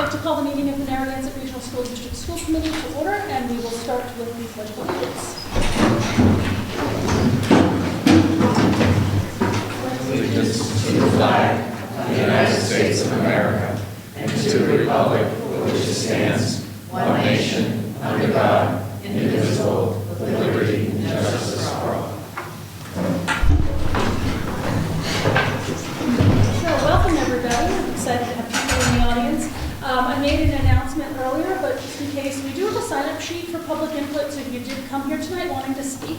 like to call the meeting of the Narragansett Regional School District School Committee to order, and we will start with the pledge of allegiance. Allegiance to the flag of the United States of America and to the republic for which it stands, one nation, under God, indivisible, with liberty and justice for all. So, welcome everybody. I'm excited to have people in the audience. I made an announcement earlier, but just in case, we do have a sign-up sheet for public input, so if you did come here tonight wanting to speak,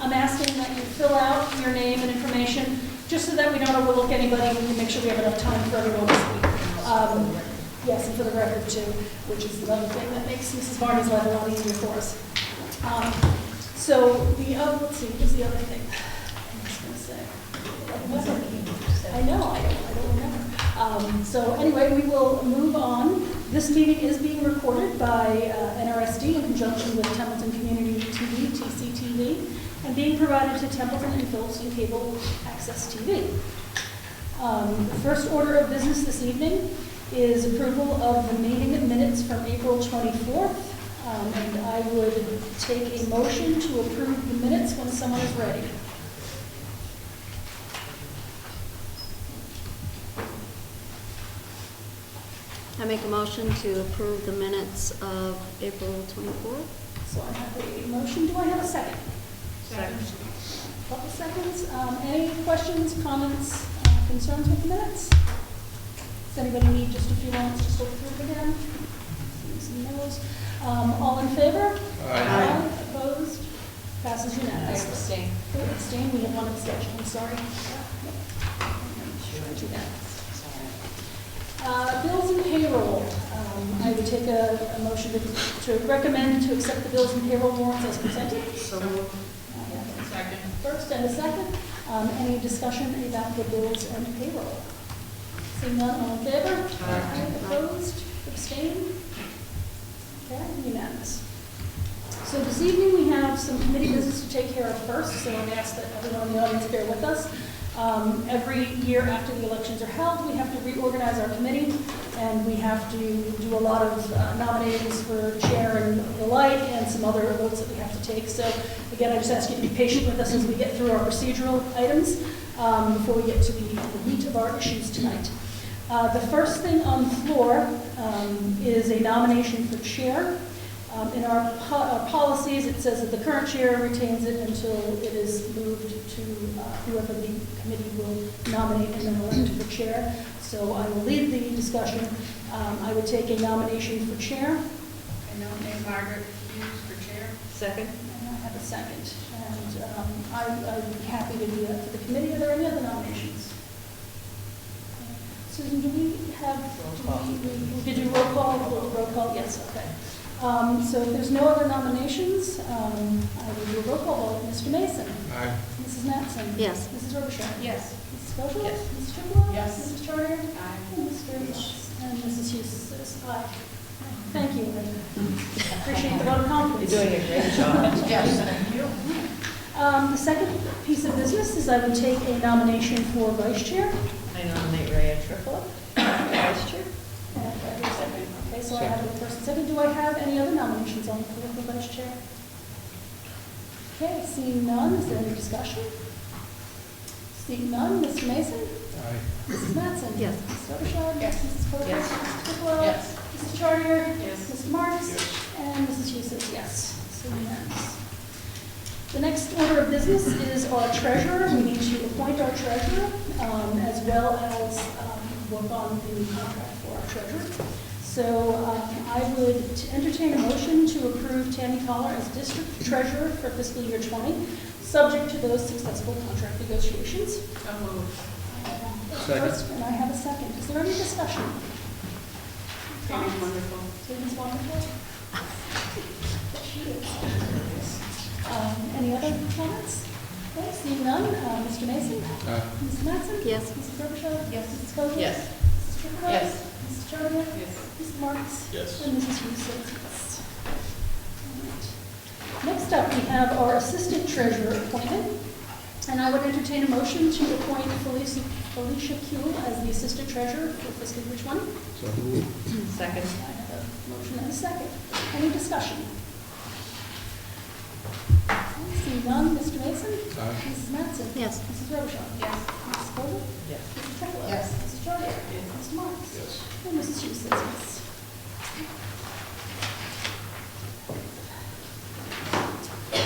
I'm asking that you fill out your name and information, just so that we don't overlook anybody and we can make sure we have enough time for everyone to speak. Yes, and for the record too, which is another thing that makes Mrs. Barney's life a lot easier for us. So the other, let's see, what's the other thing I was going to say? I know, I don't remember. So anyway, we will move on. This meeting is being recorded by NRSD in conjunction with Templeton Community TV, TCTV, and being provided to Templeton and Phillipston Cable Access TV. The first order of business this evening is approval of the meeting minutes from April 24th. And I would take a motion to approve the minutes when someone is ready. I make a motion to approve the minutes of April 24th. So I have a motion. Do I have a second? Second. A couple seconds. Any questions, comments, concerns with the minutes? Does anybody need just a few moments to sort through it again? Some no's. All in favor? Aye. Opposed? Passes unanimously. Abstain. Abstain. We have one abstention. I'm sorry. Bills and payroll. I would take a motion to recommend to accept the bills and payroll warrants as presented. So moved. Second. First and a second. Any discussion about the bills and payroll? Seeing none, all in favor? Aye. Opposed? Abstained? Okay, unanimous. So this evening we have some committee business to take care of first, so I'm asked that everyone in the audience bear with us. Every year after the elections are held, we have to reorganize our committee, and we have to do a lot of nominations for chair and the like, and some other votes that we have to take. So again, I just ask you to be patient with us as we get through our procedural items before we get to the meat of our issues tonight. The first thing on the floor is a nomination for chair. In our policies, it says that the current chair retains it until it is moved to whoever the committee will nominate and then elect for chair. So I will lead the discussion. I would take a nomination for chair. I nominate Margaret Hughes for chair. Second. And I have a second. And I'd be happy to do that for the committee. Are there any other nominations? Susan, do we have, we could do roll call? Roll call, yes, okay. So if there's no other nominations, I will do a roll call vote. Mr. Mason? Aye. Mrs. Matson? Yes. Mrs. Robichaud? Yes. Mrs. Kosel? Yes. Mrs. Chippewa? Yes. Mrs. Charter? Aye. And Mr. And Mrs. Hughes says aye. Thank you. I appreciate the vote of confidence. You're doing a great job. Yes, thank you. The second piece of business is I would take a nomination for vice chair. I nominate Rhea Triplett, vice chair. And I do a second. Okay, so I have a first and second. Do I have any other nominations on the floor for vice chair? Okay, seeing none, is there any discussion? Seeing none, Mr. Mason? Aye. Mrs. Matson? Yes. Mrs. Robichaud? Yes. Mrs. Coker? Yes. Mrs. Chippewa? Yes. Mrs. Charter? Yes. Mr. Marks? Yes. And Mrs. Hughes says yes. So unanimous. The next order of business is our treasurer. We need to appoint our treasurer as well as work on the new contract for our treasurer. So I would entertain a motion to approve Tammy Collar as district treasurer for fiscal year 20, subject to those successful contract negotiations. So moved. Second. First, and I have a second. Is there any discussion? Tammy's wonderful. Tammy's wonderful. She is. Any other comments? Okay, seeing none. Mr. Mason? Aye. Mrs. Matson? Yes. Mrs. Robichaud? Yes. Mrs. Coker? Yes. Mrs. Chippewa? Yes. Mrs. Charter? Yes. Mrs. Marks? Yes. And Mrs. Hughes says yes. All right. Next up, we have our assistant treasurer appointment. And I would entertain a motion to appoint Alicia Kuhl as the assistant treasurer for fiscal year 20. So moved. Second. I have a motion and a second. Any discussion? Seeing none, Mr. Mason? Aye. Mrs. Mattson? Yes. Mrs. Robichaud? Yes. Mrs. Coble? Yes. Mrs. Triplowitz? Yes. Mrs. Chartier? Yes. Mr. Marks? Yes. And Mrs. Hughes says yes.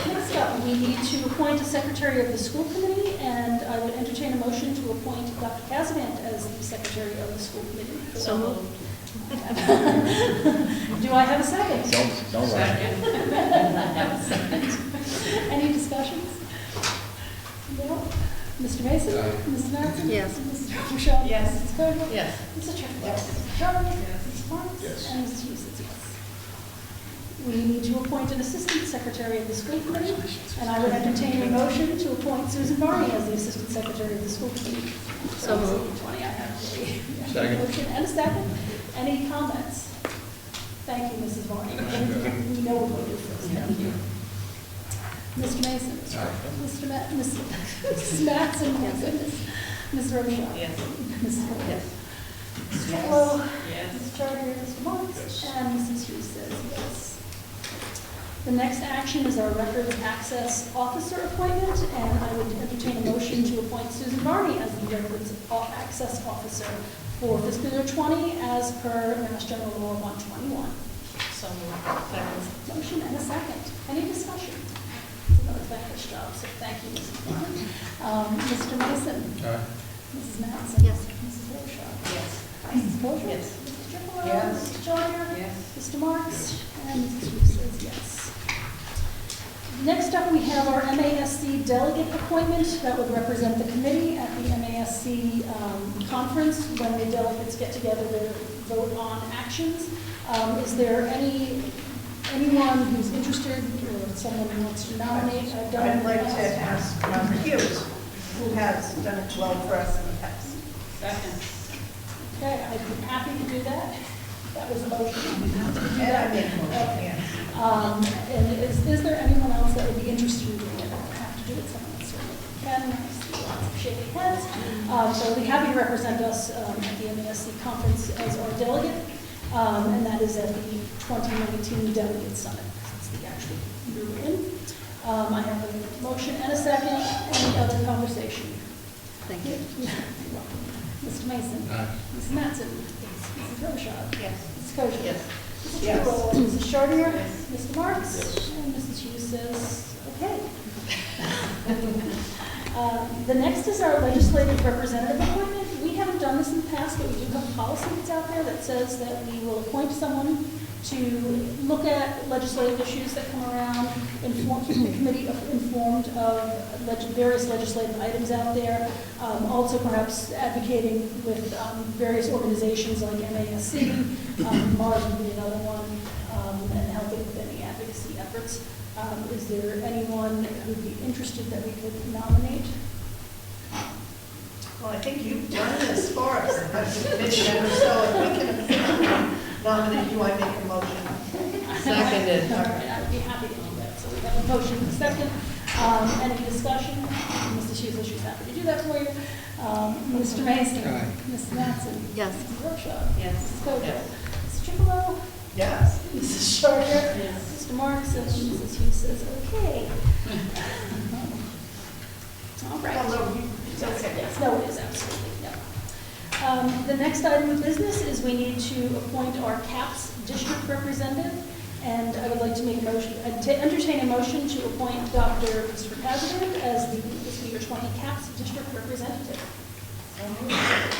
Next up, we need to appoint a secretary of the school committee, and I would entertain a motion to appoint Dr. Casavant as the secretary of the school committee. So moved. Do I have a second? Don't Second. Any discussions? No? Mr. Mason? Aye. Mrs. Mattson? Yes. Mrs. Robichaud? Yes. Mrs. Coble? Yes. Mrs. Triplowitz? Yes. Mrs. Chartier? Yes. Mrs. Marks? Yes. And Mrs. Hughes says yes. We need to appoint an assistant secretary of the school committee, and I would entertain a motion to appoint Susan Barney as the assistant secretary of the school committee. So moved. 20, I have a Second. motion and a second. Any comments? Thank you, Mrs. Barney. We know what we do first. Thank you. Mr. Mason? Aye. Mrs. Mattson? My goodness. Mrs. Robichaud? Yes. Mrs. Cole? Yes. Mrs. Triplow? Yes. Mrs. Chartier? Mr. Marks? Yes. And Mrs. Hughes says yes. The next action is our records access officer appointment, and I would entertain a motion to appoint Susan Barney as the records access officer for fiscal year 20 as per Mass General Law 121. So moved. Second. Motion and a second. Any discussion? It's another thankless job, so thank you, Mrs. Barney. Mr. Mason? Aye. Mrs. Mattson? Yes. Mrs. Robichaud? Yes. Mrs. Kosher? Yes. Mrs. Triplowitz? Yes. Mrs. Chartier? Yes. Mr. Marks? And Mrs. Hughes says yes. Next up, we have our MASC delegate appointment that would represent the committee at the MASC conference when the delegates get together to vote on actions. Is there anyone who's interested or someone who wants to nominate? I'd like to ask Robert Hughes, who has done it well for us in the past. Second. Okay, I'd be happy to do that. That was a motion. And I make a motion, yes. And is there anyone else that would be interested in doing it? I don't have to do it, someone else certainly can. I see lots of shaking heads. So I'll be happy to represent us at the MASC conference as our delegate, and that is at the 2019 Delegate Summit. That's the actual year we're in. I have a motion and a second. Any other conversation? Thank you. You're welcome. Mr. Mason? Aye. Mrs. Mattson? Mrs. Robichaud? Yes. Mrs. Kosher? Yes. Mrs. Yes. Triplowitz? Mrs. Chartier? Yes. Mr. Marks? Yes. And Mrs. Hughes says, okay. The next is our legislative representative appointment. We haven't done this in the past, but we do have a policy that's out there that says that we will appoint someone to look at legislative issues that come around, keep the committee informed of various legislative items out there, also perhaps advocating with various organizations like MASC, Mars would be another one, and helping with any advocacy efforts. Is there anyone who'd be interested that we could nominate? Well, I think you've done this for us as a committee member, so if we can nominate you, I make a motion. Seconded. All right, I'd be happy to do that. So we have a motion and a second. Any discussion? Mrs. Hughes, she's happy to do that for you. Mr. Mason? Aye. Mrs. Mattson? Yes. Mrs. Robichaud? Yes. Mrs. Kosher? Yes. Mrs. Triplowitz? Yes. Mrs. Chartier? Yes. Mr. Marks? And Mrs. Hughes says, okay. All right. Well, no, it's okay. Yes, no, it is absolutely, no. The next item of business is we need to appoint our CAPS district representative, and I would like to make a motion, entertain a motion to appoint Dr. Christopher Casavant as the fiscal year 20 CAPS district representative.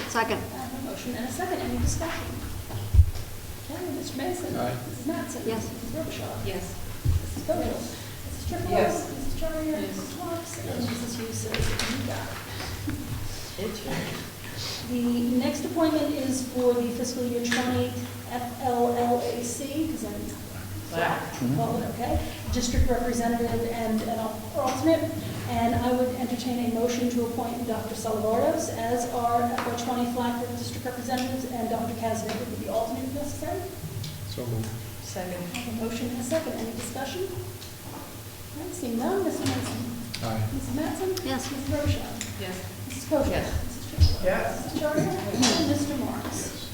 Second. I have a motion and a second. Any discussion? Okay, Mr. Mason. Aye. Mrs. Mattson. Yes. Mrs. Robichaud. Yes. Mrs. Kosher. Mrs. Triplowitz. Yes. Mrs. Chartier. Yes. Mrs. Marks. And Yes. Mrs. Hughes says, you got it. It's right. The next appointment is for the fiscal year 20 FLLAC, because I'm call it, okay? District representative and an alternate. And I would entertain a motion to appoint Dr. Salavardos as our FY20 flag district representative, and Dr. Casavant would be the alternate if necessary. So moved. Second. I have a motion and a second. Any discussion? All right, seeing none, Mr. Mason. Aye. Mrs. Mattson? Yes. Mrs. Robichaud? Yes. Mrs. Kosher? Yes. Mrs. Yes. Mrs. Charter? And Mr. Morris?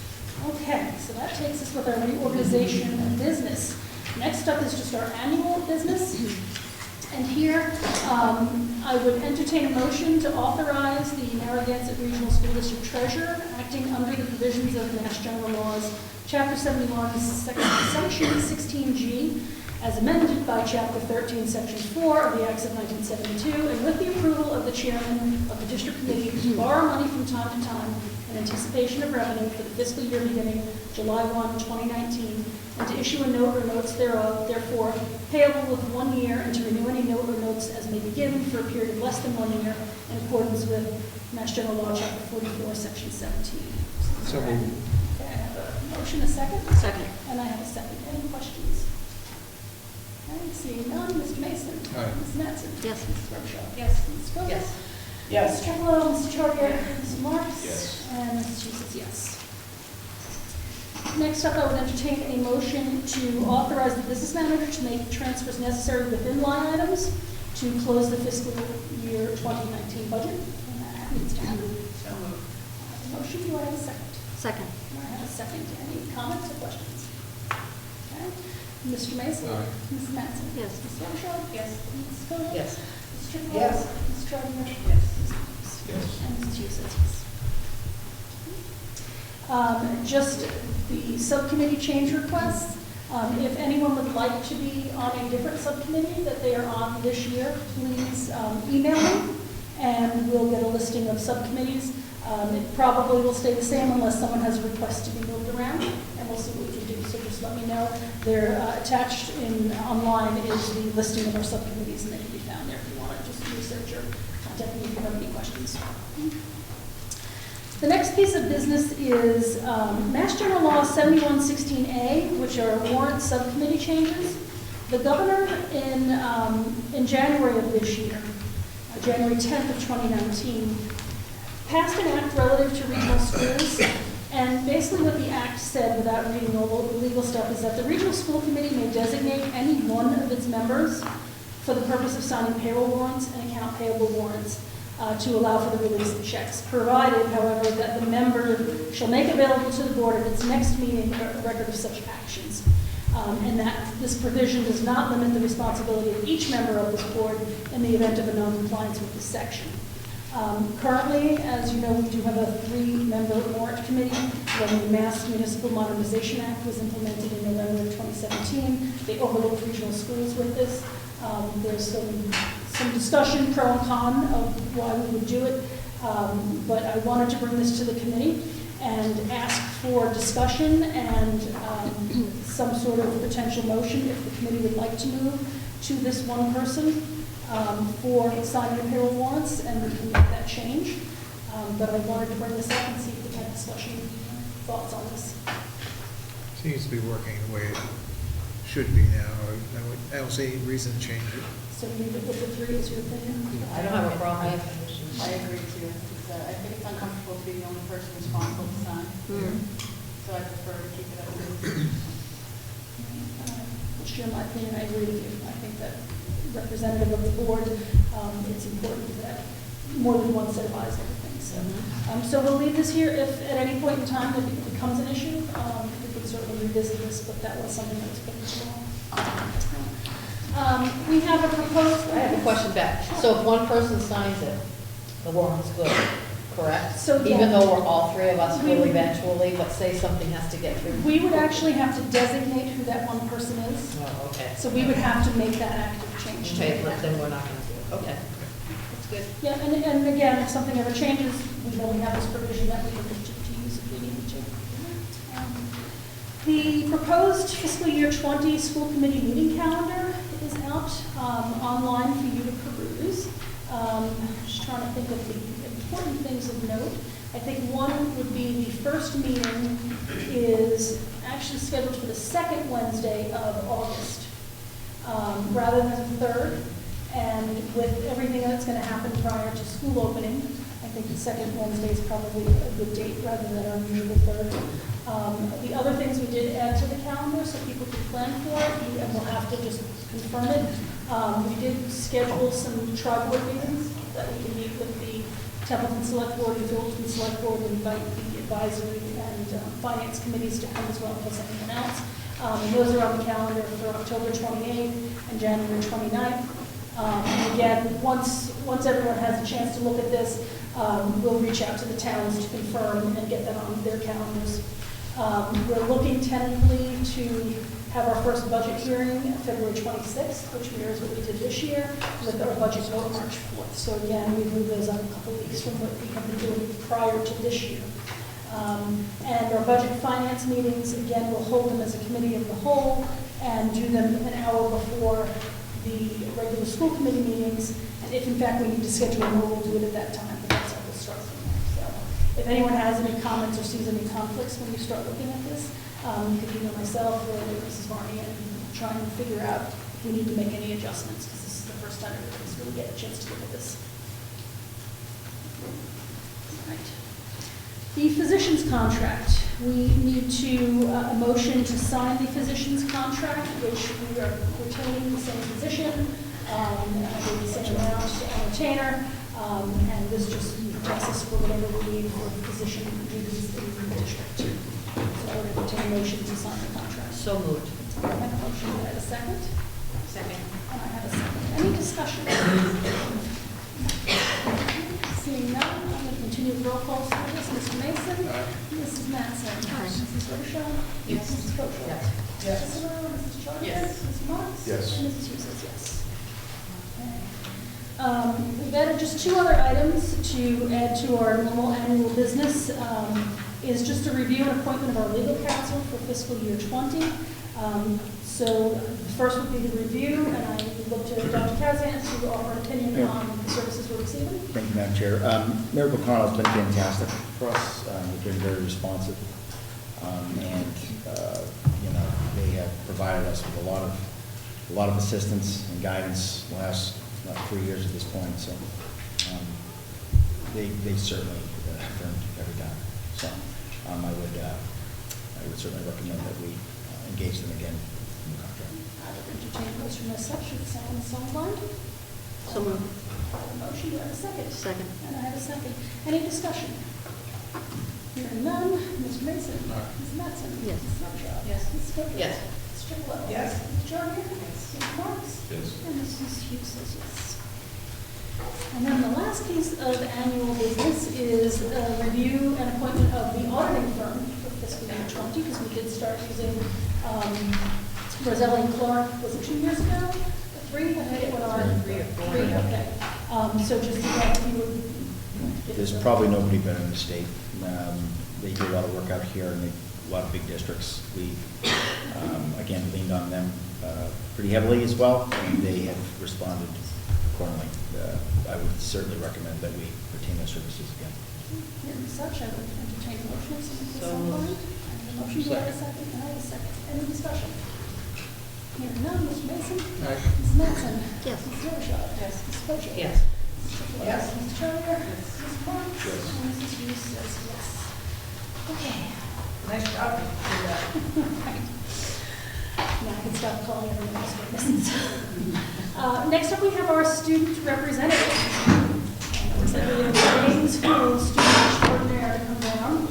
Okay, so that takes us with our reorganization of business. Next up is just our annual business. And here, I would entertain a motion to authorize the Narragansett Regional School District Treasurer, acting under the provisions of Mass General Laws, Chapter 71, Section 16G, as amended by Chapter 13, Section 4 of the Acts of 1972, and with the approval of the chairman of the district committee, to borrow money from time to time in anticipation of revenue for the fiscal year beginning July 1, 2019, and to issue a note or notes thereof, therefore, payable with 1 year, and to renew any note or notes as may be given for a period of less than 1 year, in accordance with Mass General Law, Chapter 44, Section 17. So moved. Okay, I have a motion, a second? Second. And I have a second. Any questions? Okay, seeing none, Mr. Mason? Aye. Ms. Mattson? Yes. Ms. Robichaud? Yes. Ms. Scobie? Yes. Ms. Yes. Chocolo? Mr. Chartier? Ms. Marks? Yes. And Ms. Jesus, yes. Next up, I would entertain a motion to authorize the business manager to make transfers necessary within line items to close the fiscal year 2019 budget. And that needs to happen. So moved. Motion, do I have a second? Second. I have a second. Any comments or questions? Okay. Mr. Mason? Aye. Ms. Mattson? Yes. Ms. Robichaud? Yes. Ms. Scobie? Yes. Ms. Chocolo? Yes. Ms. Chartier? Yes. Ms. Marks? Yes. And Ms. Jesus, yes. Just the subcommittee change requests. If anyone would like to be on a different subcommittee that they are on this year, please email me, and we'll get a listing of subcommittees. It probably will stay the same unless someone has a request to be moved around, and we'll see what we can do. So just let me know. They're attached online is the listing of our subcommittees, and they can be found there if you want to just research or contact me if you have any questions. The next piece of business is Mass General Law 7116A, which are warrant subcommittee changes. The governor in January of this year, January 10th of 2019, passed an act relative to regional schools. And basically what the act said, without reading all the legal stuff, is that the regional school committee may designate any one of its members for the purpose of signing payroll warrants and account payable warrants to allow for the release of checks, provided, however, that the member shall make available to the board at its next meeting a record of such actions. And that this provision does not limit the responsibility of each member of this board in the event of a non-compliance with this section. Currently, as you know, we do have a 3-member warrant committee. When the Mass Municipal Modernization Act was implemented in November of 2017, they overlooked regional schools with this. There's some discussion, pro and con, of why we would do it, but I wanted to bring this to the committee and ask for discussion and some sort of potential motion if the committee would like to move to this one person for signing the payroll warrants, and we can make that change. But I wanted to bring this up and see if we had discussion, thoughts on this. Seems to be working the way it should be now. I don't see any reason to change it. So leave it with the 3 is your opinion? I don't have a problem. I agree too. I think it's uncomfortable to be the only person responsible to sign, so I prefer to keep it up. To share my opinion, I agree with you. I think that representative of the board, it's important that more than one set of eyes on everything. So we'll leave this here. If at any point in time it becomes an issue, we could certainly revisit this, but that was something that was put into law. We have a proposed. I have a question back. So if one person signs it, the warrant's good, correct? So, yeah. Even though we're all 3 of us We will would- eventually, let's say something has to get through. We would actually have to designate who that one person is. Oh, okay. So we would have to make that active change. to Okay, make that. then we're not going to do it. Okay. That's good. Yeah, and again, if something ever changes, we know we have this provision that we can look to use if we need to. The proposed fiscal year 20 school committee meeting calendar is out online for you to peruse. Just trying to think of the important things of note. I think one would be the first meeting is actually scheduled for the 2nd Wednesday of August, rather than the 3rd. And with everything that's going to happen prior to school opening, I think the 2nd Wednesday is probably a good date rather than our usual 3rd. The other things we did add to the calendar so people could plan for it, and we'll have to just confirm it. We did schedule some tri-board meetings that we can meet with the Templeton Select Board and Phillipston Select Board will invite the advisory and finance committees to come as well, plus anyone else. And those are on the calendar for October 28th and January 29th. And again, once everyone has a chance to look at this, we'll reach out to the towns to confirm and get that on their calendars. We're looking tentatively to have our first budget hearing February 26th, which mirrors what we did this year, with our budget vote March 4th. So again, we moved those up a couple weeks from what we have been doing prior to this year. And our budget finance meetings, again, we'll hold them as a committee of the whole and do them an hour before the regular school committee meetings. And if in fact we need to schedule more, we'll do it at that time, but that's how we'll start from there. So if anyone has any comments or sees any conflicts when you start looking at this, you could email myself or Mrs. Varney and try and figure out if we need to make any adjustments, because this is the first time everybody's really get a chance to look at this. All right. The physician's contract. We need to, a motion to sign the physician's contract, which we are retaining the same physician, the same amount on retainer, and this just protects us for whatever we need for physician duties in the district. So I would entertain a motion to sign the contract. So moved. I have a motion. Do I have a second? Second. And I have a second. Any discussion? Seeing none, I'm going to continue with roll call service. Mr. Mason? Mrs. Mattson? Mrs. Rochelle? Yes. Mrs. Coachell? Yes. Mrs. Earl? Mrs. Charter? Yes. Mrs. Marks? Yes. And Mrs. Hughes says yes. Okay. We've added just two other items to add to our normal annual business. Is just a review and appointment of our legal counsel for fiscal year 20. So the first would be the review, and I look to Dr. Kazan to offer an opinion on the services we're receiving. Thank you, Madam Chair. Miracle Connell has been fantastic for us. They've been very responsive, and they have provided us with a lot of assistance and guidance the last 3 years at this point. So they certainly have earned every time. So I would certainly recommend that we engage them again in the contract. I would entertain a motion as such. Should someone so inclined? So moved. I have a motion. Do I have a second? Second. And I have a second. Any discussion? Hearing none. Mr. Mason? Mrs. Mattson? Yes. Mrs. Rochelle? Yes. Mrs. Coachell? Yes. Mrs. Strickland? Yes. Mrs. Jarvier? Yes. Mrs. Marks? Yes. And Mrs. Hughes says yes. And then the last piece of annual business is a review and appointment of the auditing firm for fiscal year 20, because we did start using Roselli and Clark, was it 2 years ago? 3? I think it went on. 3 or 4. 3, okay. So just if you would. There's probably nobody better in the state. They do a lot of work out here, and a lot of big districts. We, again, leaned on them pretty heavily as well, and they have responded accordingly. I would certainly recommend that we retain their services again. And such, I would entertain a motion. Someone So so moved. inclined? I have a motion. Do I have a second? And I have a second. Any discussion? Hearing none. Mr. Mason? Aye. Mrs. Mattson? Yes. Mrs. Rochelle? Yes. Mrs. Coachell? Yes. Yes. Mrs. Charter? Yes. Mrs. Marks? Yes. And Mrs. Hughes says yes. Okay. Nice job. You did that. Now I can stop calling everyone else witnesses. Next up, we have our student representative. Representative James, who is student extraordinaire, to come down,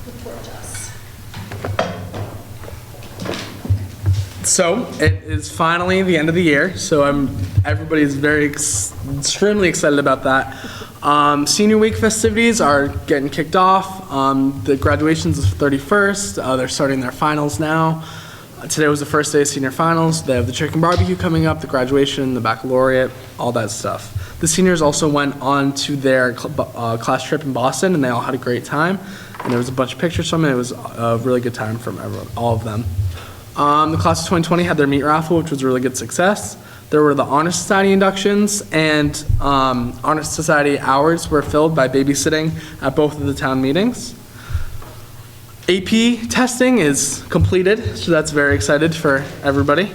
report to us. So it is finally the end of the year, so everybody's extremely excited about that. Senior week festivities are getting kicked off. The graduation's the 31st. They're starting their finals now. Today was the first day of senior finals. They have the chicken barbecue coming up, the graduation, the baccalaureate, all that stuff. The seniors also went on to their class trip in Boston, and they all had a great time. And there was a bunch of pictures from it. It was a really good time from everyone, all of them. The class of 2020 had their meat raffle, which was a really good success. There were the Honor Society inductions, and Honor Society hours were filled by babysitting at both of the town meetings. AP testing is completed, so that's very excited for everybody.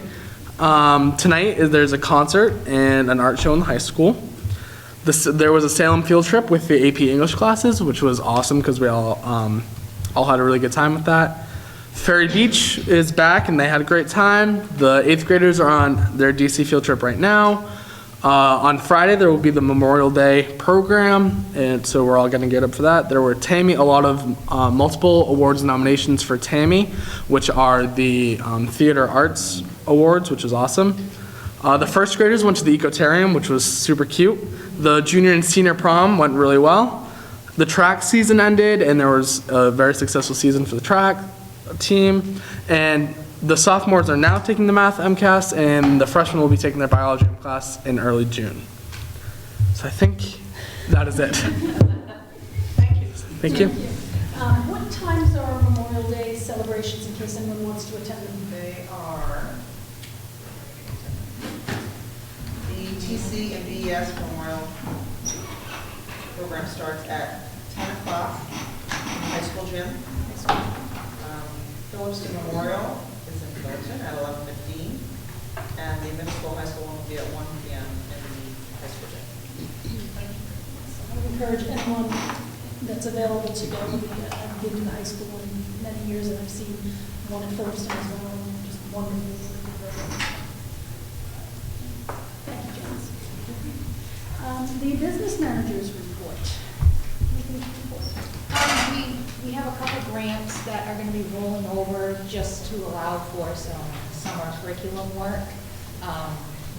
Tonight there's a concert and an art show in the high school. There was a Salem field trip with the AP English classes, which was awesome because we all had a really good time with that. Ferry Beach is back and they had a great time. The 8th graders are on their DC field trip right now. On Friday, there will be the Memorial Day program, and so we're all going to get up for that. There were a lot of multiple awards nominations for TAMI, which are the Theater Arts Awards, which is awesome. The first graders went to the Ecotarium, which was super cute. The junior and senior prom went really well. The track season ended, and there was a very successful season for the track team. And the sophomores are now taking the math MCAS, and the freshmen will be taking their biology class in early June. So I think that is it. Thank you. Thank you. What times are Memorial Day celebrations in case anyone wants to attend them? They are, the TC and BES Memorial program starts at 10 o'clock in the high school gym. Phillipston Memorial is in Fullerton at 11:15, and the middle school, high school one will be at 1 p.m. in the high school gym. I would encourage anyone that's available to go. I've been to the high school in many years, and I've seen one at Phillipston as well, and just wonderful. Thank you, Janice. The business manager's report. We have a couple grants that are going to be rolling over just to allow for some summer curriculum work.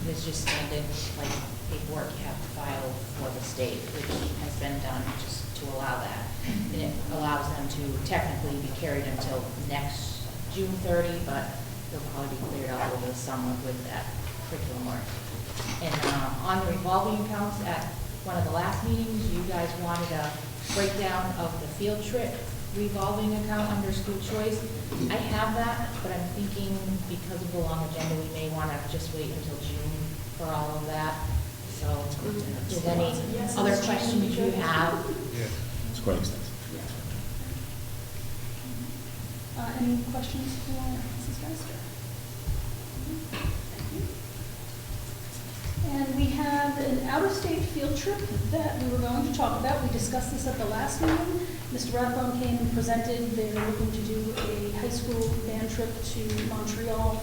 There's just standard like paperwork you have to file for the state, which has been done just to allow that. And it allows them to technically be carried until next June 30, but they'll probably be cleared out over the summer with that curriculum work. And on the revolving accounts, at one of the last meetings, you guys wanted a breakdown of the field trip revolving account under school choice. I have that, but I'm thinking because of the long agenda, we may want to just wait until June for all of that. So is there any other questions you have? Yeah. It's quite extensive. Any questions for Mrs. Geister? Thank you. And we have an out-of-state field trip that we were going to talk about. We discussed this at the last meeting. Mr. Rathbone came and presented. They're looking to do a high school band trip to Montreal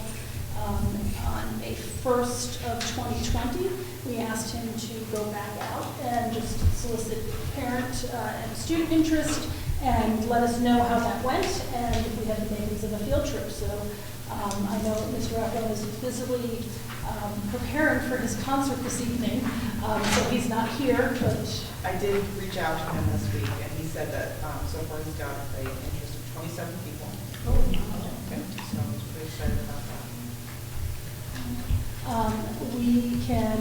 on May 1st of 2020. We asked him to go back out and just solicit parent and student interest and let us know how that went and if we had the makings of a field trip. So I know that Mr. Rathbone is busily preparing for his concert this evening, so he's not here, but... I did reach out to him this week, and he said that so far he's got an interest of 27 people. Oh, Okay. So I was pretty excited about that. We can,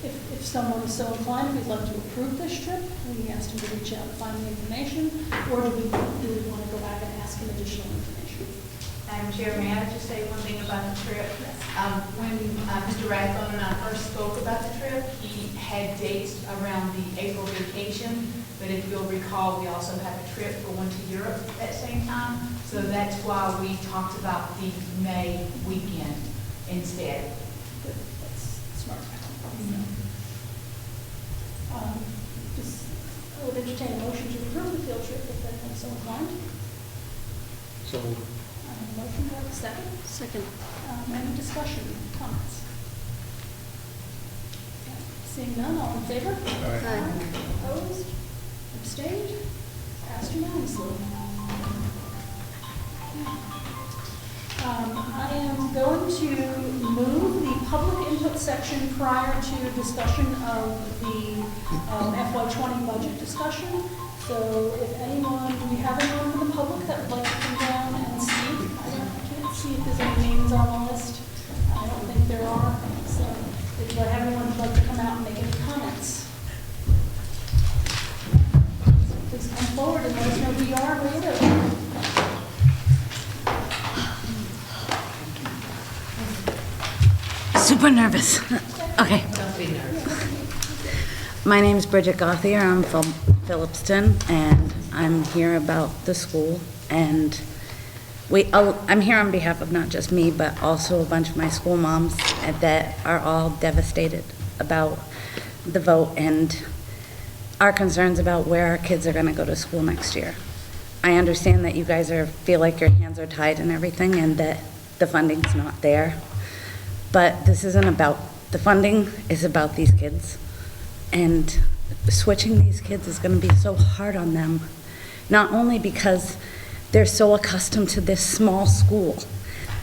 if someone is so inclined, we'd like to approve this trip. We asked him to reach out and find the information, or do we want to go back and ask him additional information? Madam Chair, may I just say one thing about the trip? When Mr. Rathbone and I first spoke about the trip, he had dates around the April vacation, but if you'll recall, we also had a trip going to Europe at the same time. So that's why we talked about the May weekend instead. Good, that's smart. Just, I would entertain a motion to approve the field trip if anyone's so inclined. So, Motion, do I have a second? Second. Any discussion, comments? Okay. Seeing none, all in favor? Aye. Opposed? Abstained? Passed unanimously. I am going to move the public input section prior to discussion of the FY20 budget discussion. So if anyone, do we have anyone from the public that would like to come down and speak? I can't see if there's any names on the list. I don't think there are. So if you have anyone who'd like to come out and make any comments, please come forward and let us know who you are and where you live. Super nervous. Okay. My name's Bridget Gauthier. I'm from Phillipston, and I'm here about the school. And I'm here on behalf of not just me, but also a bunch of my school moms that are all devastated about the vote and our concerns about where our kids are going to go to school next year. I understand that you guys feel like your hands are tied and everything, and that the funding's not there. But this isn't about The funding is about these kids, and switching these kids is going to be so hard on them, not only because they're so accustomed to this small school.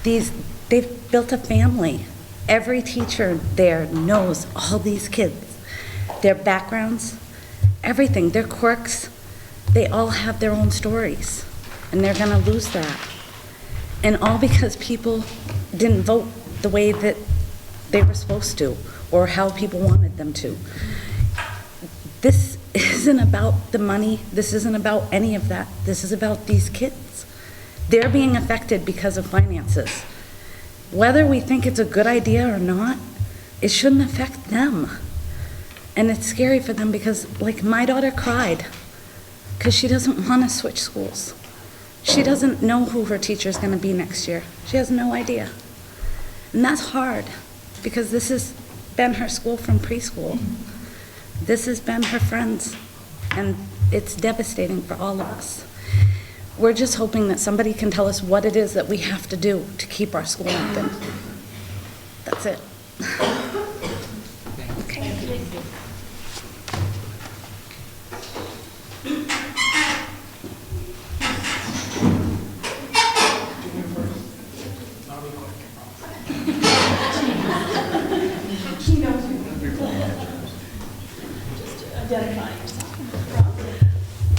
They've built a family. Every teacher there knows all these kids, their backgrounds, everything, their quirks. They all have their own stories, and they're going to lose that. And all because people didn't vote the way that they were supposed to, or how people wanted them to. This isn't about the money. This isn't about any of that. This is about these kids. They're being affected because of finances. Whether we think it's a good idea or not, it shouldn't affect them. And it's scary for them because, like, my daughter cried because she doesn't want to switch schools. She doesn't know who her teacher is going to be next year. She has no idea. And that's hard because this has been her school from preschool. This has been her friends, and it's devastating for all of us. We're just hoping that somebody can tell us what it is that we have to do to keep our school open. That's it. Okay.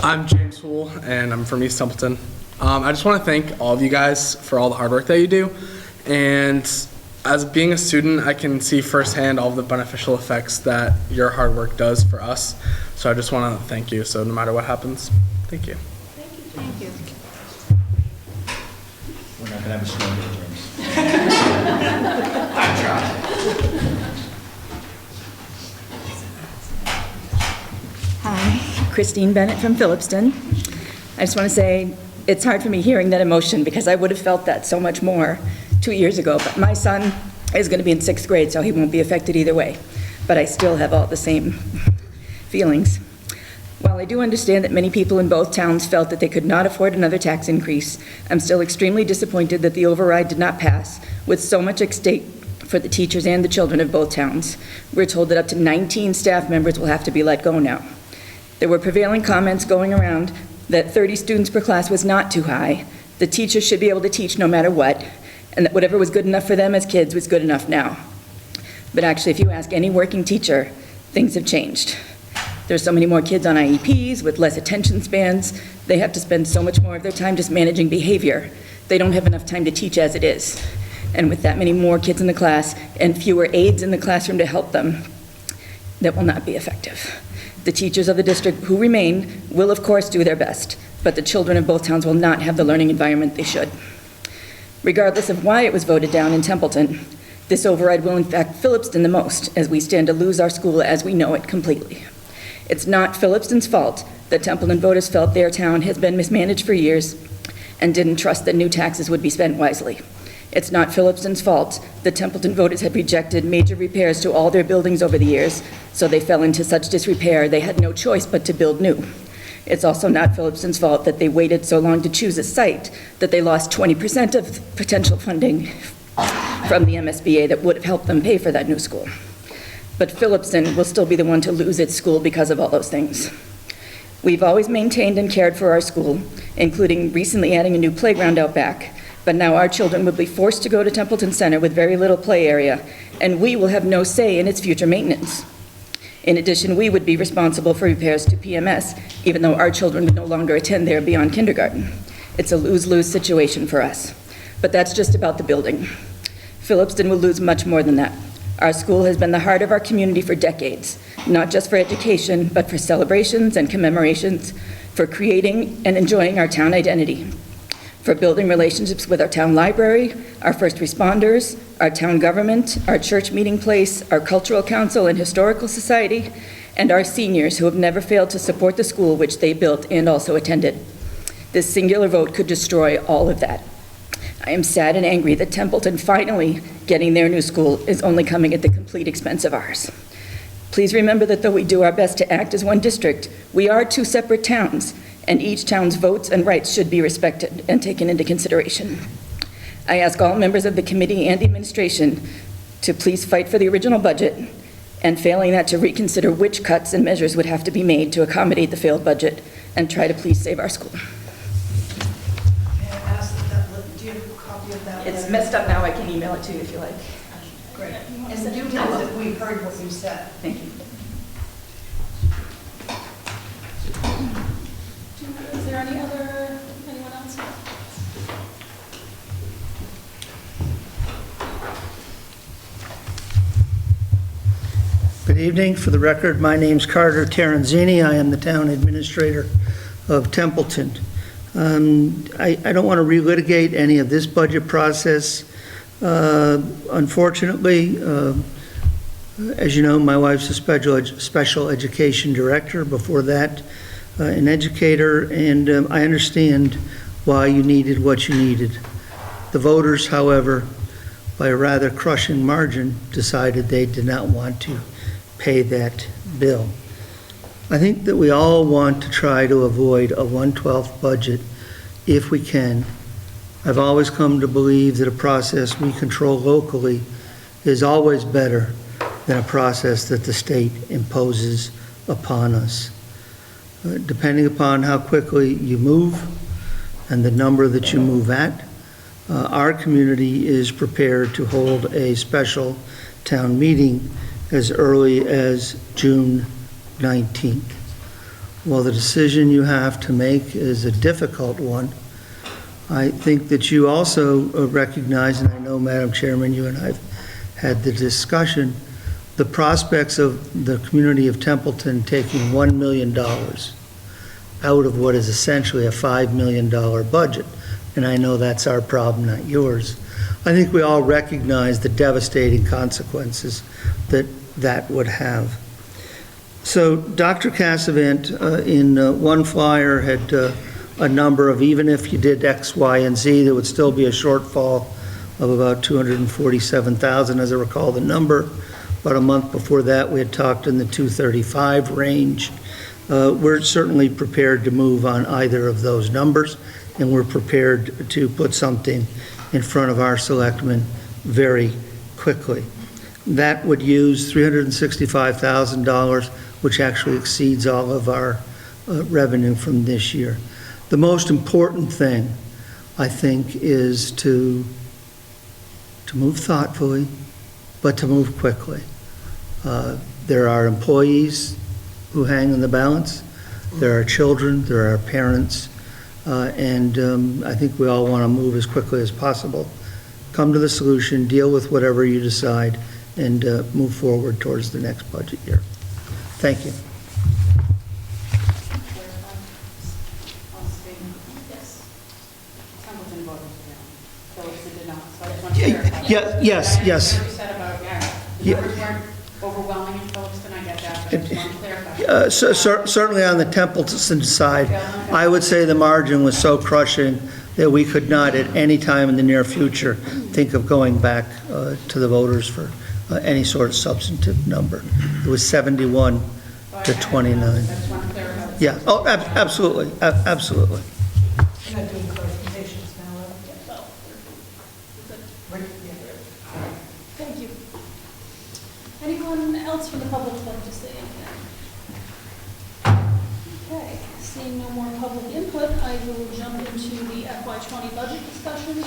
I'm James Hool, and I'm from East Templeton. I just want to thank all of you guys for all the hard work that you do. And as being a student, I can see firsthand all of the beneficial effects that your hard work does for us. So I just want to thank you. So no matter what happens, thank you. Thank you. We're not going to have a snow day, James. I tried. Hi, Christine Bennett from Phillipston. I just want to say it's hard for me hearing that emotion because I would have felt that so much more 2 years ago. But my son is going to be in 6th grade, so he won't be affected either way. But I still have all the same feelings. While I do understand that many people in both towns felt that they could not afford another tax increase, I'm still extremely disappointed that the override did not pass with so much at stake for the teachers and the children of both towns. We're told that up to 19 staff members will have to be let go now. There were prevailing comments going around that 30 students per class was not too high. The teachers should be able to teach no matter what, and that whatever was good enough for them as kids was good enough now. But actually, if you ask any working teacher, things have changed. There's so many more kids on IEPs with less attention spans. They have to spend so much more of their time just managing behavior. They don't have enough time to teach as it is. And with that many more kids in the class and fewer aides in the classroom to help them, that will not be effective. The teachers of the district who remain will, of course, do their best, but the children of both towns will not have the learning environment they should. Regardless of why it was voted down in Templeton, this override will impact Phillipston the most, as we stand to lose our school as we know it completely. It's not Phillipston's fault that Templeton voters felt their town has been mismanaged for years and didn't trust that new taxes would be spent wisely. It's not Phillipston's fault that Templeton voters had rejected major repairs to all their buildings over the years, so they fell into such disrepair they had no choice but to build new. It's also not Phillipston's fault that they waited so long to choose a site that they lost 20% of potential funding from the MSBA that would have helped them pay for that new school. But Phillipston will still be the one to lose its school because of all those things. We've always maintained and cared for our school, including recently adding a new playground out back, but now our children will be forced to go to Templeton Center with very little play area, and we will have no say in its future maintenance. In addition, we would be responsible for repairs to PMS, even though our children would no longer attend there beyond kindergarten. It's a lose-lose situation for us. But that's just about the building. Phillipston will lose much more than that. Our school has been the heart of our community for decades, not just for education, but for celebrations and commemorations, for creating and enjoying our town identity, for building relationships with our town library, our first responders, our town government, our church meeting place, our cultural council and historical society, and our seniors who have never failed to support the school which they built and also attended. This singular vote could destroy all of that. I am sad and angry that Templeton finally getting their new school is only coming at the complete expense of ours. Please remember that though we do our best to act as one district, we are two separate towns, and each town's votes and rights should be respected and taken into consideration. I ask all members of the committee and the administration to please fight for the original budget, and failing that, to reconsider which cuts and measures would have to be made to accommodate the failed budget, and try to please save our school. May I ask do you have a copy of that? It's messed up now, I can email it to you if you like. Great. And do tell us if we heard what you said. Thank you. Is there anyone else? Good evening. For the record, my name's Carter Terenzini. I am the town administrator of Templeton. I don't want to relitigate any of this budget process. Unfortunately, as you know, my wife's a special education director. Before that, an educator, and I understand why you needed what you needed. The voters, however, by a rather crushing margin, decided they did not want to pay that bill. I think that we all want to try to avoid a 1/12 budget if we can. I've always come to believe that a process we control locally is always better than a process that the state imposes upon us. Depending upon how quickly you move and the number that you move at, our community is prepared to hold a special town meeting as early as June 19th. While the decision you have to make is a difficult one, I think that you also recognize, and I know, Madam Chairman, you and I have had the discussion, the prospects of the community of Templeton taking $1 million out of what is essentially a $5 million budget. And I know that's our problem, not yours. I think we all recognize the devastating consequences that would have. So Dr. Cassavant in one flyer had a number of, even if you did X, Y, and Z, there would still be a shortfall of about $247,000, as I recall the number. About a month before that, we had talked in the 235 range. We're certainly prepared to move on either of those numbers, and we're prepared to put something in front of our selectmen very quickly. That would use $365,000, which actually exceeds all of our revenue from this year. The most important thing, I think, is to move thoughtfully, but to move quickly. There are employees who hang in the balance. There are children, there are parents, and I think we all want to move as quickly as possible. Come to the solution, deal with whatever you decide, and move forward towards the next budget year. Thank you. Yes. Templeton voted for Phillips did not, so I just want to clarify. Yes. What you said about, the numbers weren't overwhelming in Phillipston, I get that, but I just want to clarify. Certainly on the Templeton side, I would say the margin was so crushing that we could not at any time in the near future think of going back to the voters for any sort of substantive number. It was 71 to 29. I just want to clarify. Yeah, oh, absolutely, absolutely. You're not doing clarifications now, Thank you. Anyone else from the public like to say anything? Okay, seeing no more public input, I will jump into the FY20 budget discussion.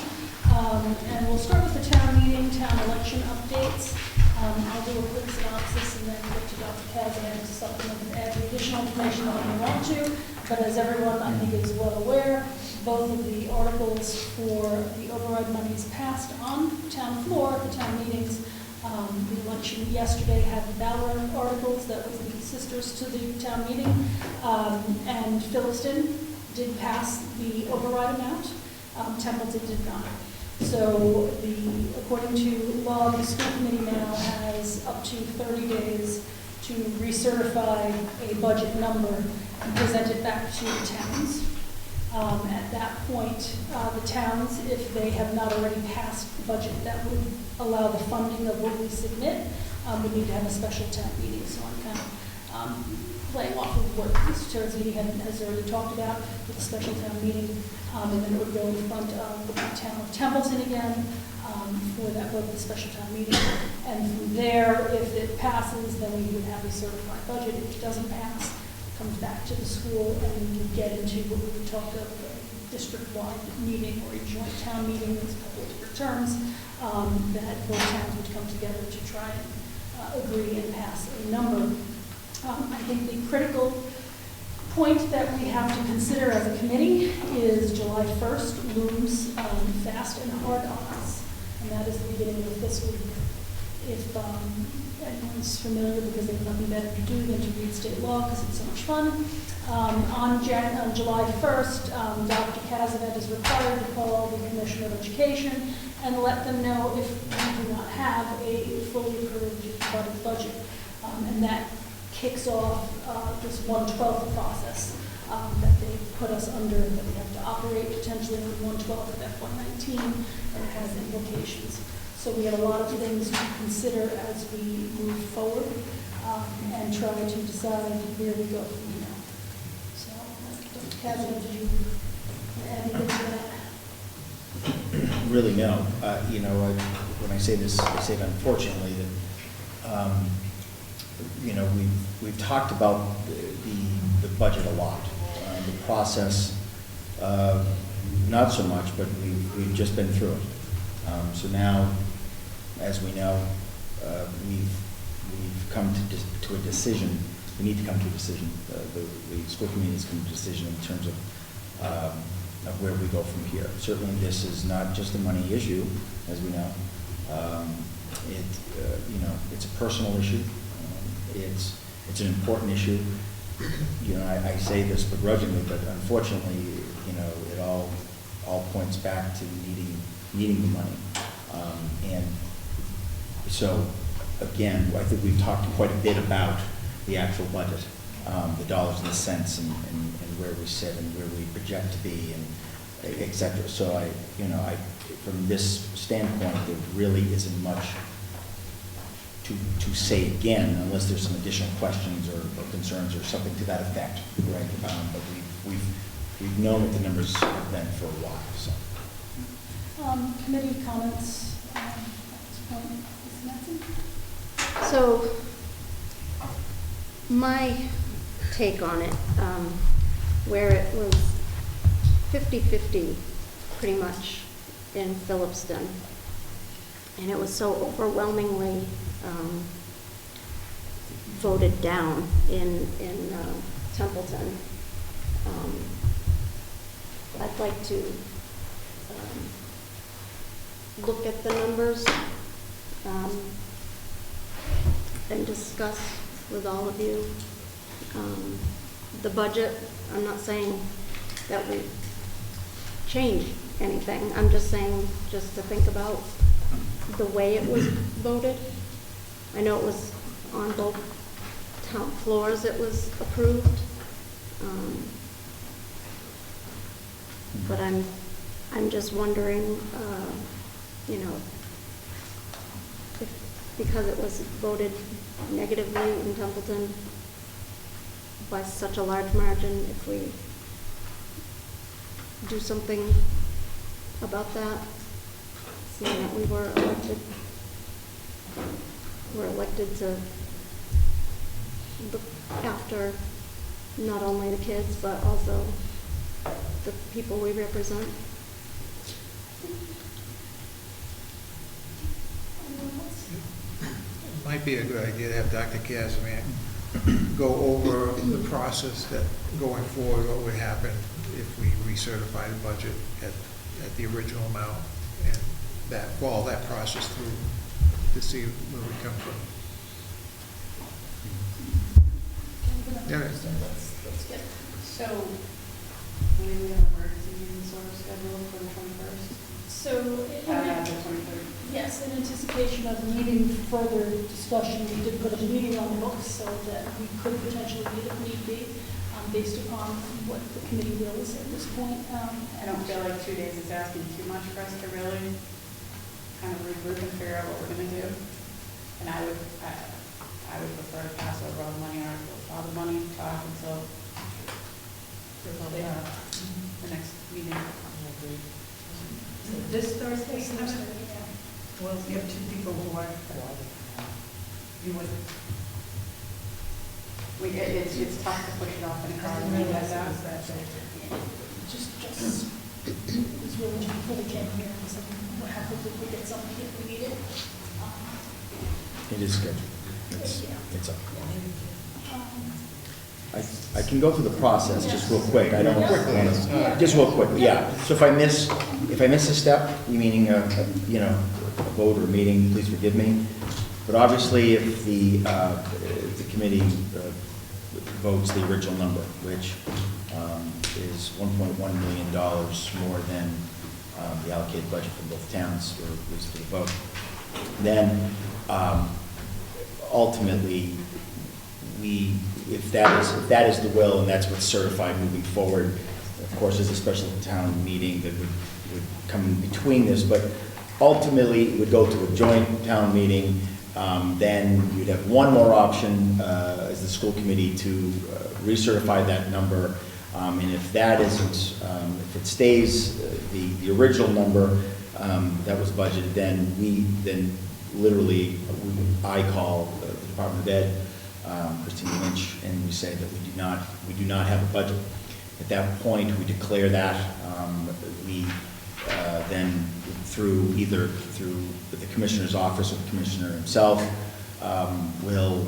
And we'll start with the town meeting, town election updates. I'll do a quick synopsis and then get to Dr. Cassavant to supplement and add the additional information that I want to. But as everyone I think is well aware, both of the articles for the override monies passed on town floor at the town meetings. The election yesterday had the ballot articles that was the sisters to the town meeting. And Phillipston did pass the override amount. Templeton did not. So according to law, the school committee now has up to 30 days to recertify a budget number and present it back to the towns. At that point, the towns, if they have not already passed the budget that would allow the funding of what we submit, would need to have a special town meeting. So I'm kind of playing off of what Mr. Terenzini has already talked about with the special town meeting, and then it would go in front of the town of Templeton again. for that vote, the special town meeting. And from there, if it passes, then we would have a certified budget. If it doesn't pass, it comes back to the school, and we would get into what we would talk of a district-wide meeting or a joint town meeting. There's a couple of different terms that both towns would come together to try and agree and pass a number. I think the critical point that we have to consider as a committee is July 1st looms fast and hard on us, and that is the beginning of the fiscal year. If anyone's familiar, because they have nothing better to do than to read state law because it's so much fun, on July 1st, Dr. Kazavet is required to call the Commissioner of Education and let them know if we do not have a fully approved budget. And that kicks off this 1/12 process that they put us under, that we have to operate potentially in 1/12 of FY19, and it has implications. So we have a lot of things to consider as we move forward and try to decide where we go from here. So, Dr. Kazavet, did you add anything to that? Really, no. You know, when I say this, I say it unfortunately that, you know, we've talked about the budget a lot. The process, not so much, but we've just been through it. So now, as we know, we've come to a decision. We need to come to a decision. The school committee has come to a decision in terms of where we go from here. Certainly, this is not just a money issue, as we know. You know, it's a personal issue. It's an important issue. You know, I say this begrudgingly, but unfortunately, you know, it all points back to needing the money. And so, again, I think we've talked quite a bit about the actual budget, the dollars and the cents, and where we sit and where we project to be, and et cetera. So from this standpoint, there really isn't much to say again, unless there's some additional questions or concerns or something to that effect, right? But we've known what the numbers have been for a while. So. Committee comments at this point, Ms. Matson? So, my take on it, where it was 50-50 pretty much in Phillipston, and it was so overwhelmingly voted down in Templeton. I'd like to look at the numbers and discuss with all of you the budget. I'm not saying that we change anything. I'm just saying just to think about the way it was voted. I know it was on both town floors it was approved. But I'm just wondering, you know, if, because it was voted negatively in Templeton by such a large margin, if we do something about that, seeing that we were elected to look after not only the kids, but also the people we represent. It might be a good idea to have Dr. Kazamat go over the process that going forward, what would happen if we recertify the budget at the original amount, and follow that process through to see where we come from. Yeah. Let's get. So, we have an emergency meeting sort of scheduled for the 21st? So, The 23rd? yes, in anticipation of needing further discussion, we did put a meeting on the books so that we could potentially meet if need be, based upon what the committee wills at this point. I don't feel like 2 days is asking too much for us to really kind of regroup and figure out what we're going to do. And I would prefer to pass over all the money articles, all the money talk until the next meeting. This Thursday? Thursday, yeah. Well, you have two people who are, you would, it's tough to push it off any farther than that. Just, it's really just before we came here, so what happens if we get something if we need it? It is scheduled. It's up. I can go through the process just real quick. I don't, just real quick, yeah. So if I miss a step, meaning a vote or meeting, please forgive me. But obviously, if the committee votes the original number, which is $1.1 million more than the allocated budget for both towns, or at least for the vote, then ultimately, if that is the will and that's what's certified moving forward, of course, there's a special town meeting that would come in between this, but ultimately, it would go to a joint town meeting. Then you'd have one more option as the school committee to recertify that number. And if that isn't, if it stays the original number that was budgeted, then literally I call the Department of Ed, Christine Lynch, and we say that we do not have a budget. At that point, we declare that. We then through the commissioner's office or the commissioner himself will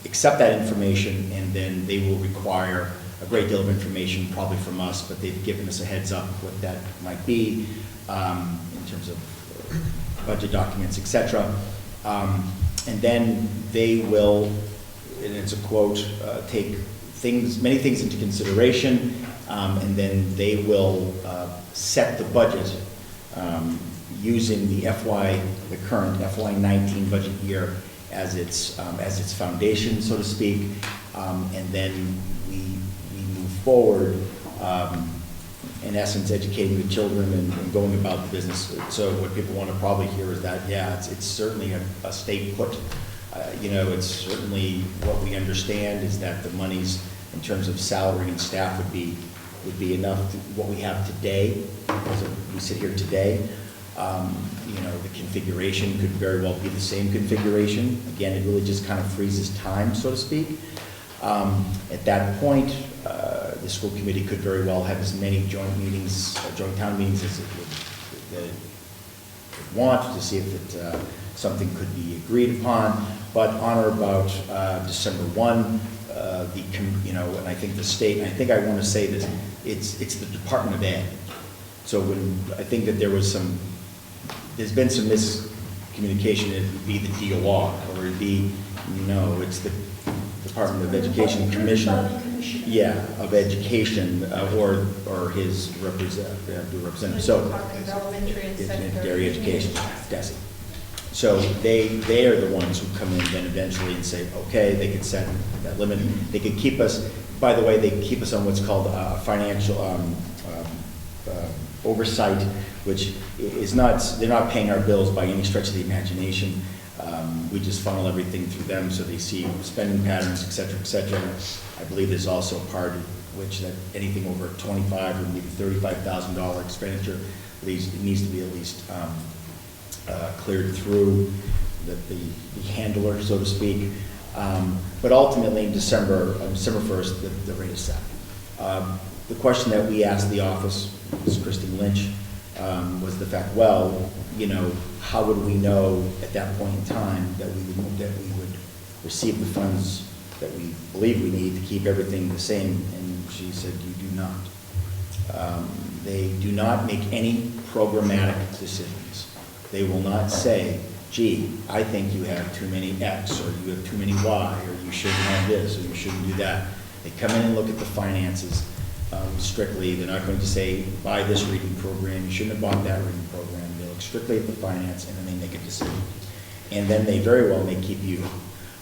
accept that information, and then they will require a great deal of information probably from us, but they've given us a heads up what that might be in terms of budget documents, etc. And then they will, and it's a quote, take many things into consideration, and then they will set the budget using the current FY19 budget year as its foundation, so to speak, and then we move forward, in essence, educating the children and going about the business. So what people want to probably hear is that, yeah, it's certainly a stay put. It's certainly what we understand is that the monies in terms of salary and staff would be enough to what we have today, as we sit here today. The configuration could very well be the same configuration. Again, it really just kind of freezes time, so to speak. At that point, the school committee could very well have as many joint town meetings as it would want to see if something could be agreed upon. But on or about December 1, and I think the state, and I think I want to say this, it's the Department of Ed. So I think that there's been some miscommunication, it would be the DOR, or it would be, no, it's the Department of Education Commissioner, yeah, of Education, or his representative. So, Dairy Education, DESE. So they are the ones who come in then eventually and say, okay, they could set that limit. They could keep us, by the way, they keep us on what's called financial oversight, which is they're not paying our bills by any stretch of the imagination. We just funnel everything through them so they see spending patterns, et cetera, et cetera. I believe there's also a part which that anything over $25,000 or maybe $35,000 expenditure, it needs to be at least cleared through the handler, so to speak. But ultimately, December 1st, the rate is set. The question that we asked the office, Ms. Christine Lynch, was the fact, how would we know at that point in time that we would receive the funds that we believe we need to keep everything the same? And she said, you do not. They do not make any programmatic decisions. They will not say, gee, I think you have too many X, or you have too many Y, or you shouldn't have this, or you shouldn't do that. They come in and look at the finances strictly. They're not going to say, buy this reading program, you shouldn't have bought that reading program. They look strictly at the finance, and then they make a decision. And then they very well may keep you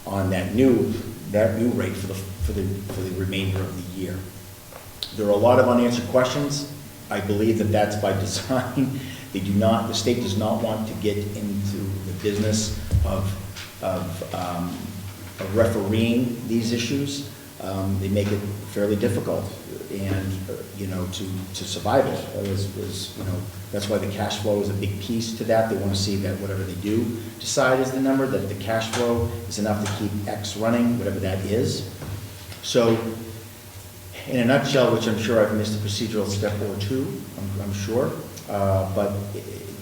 on that new rate for the remainder of the year. There are a lot of unanswered questions. I believe that that's by design. The state does not want to get into the business of refereeing these issues. They make it fairly difficult. and, to survive it. That's why the cash flow is a big piece to that. They want to see that whatever they do decide is the number, that the cash flow is enough to keep X running, whatever that is. So, in a nutshell, which I'm sure I've missed a procedural step or two, I'm sure, but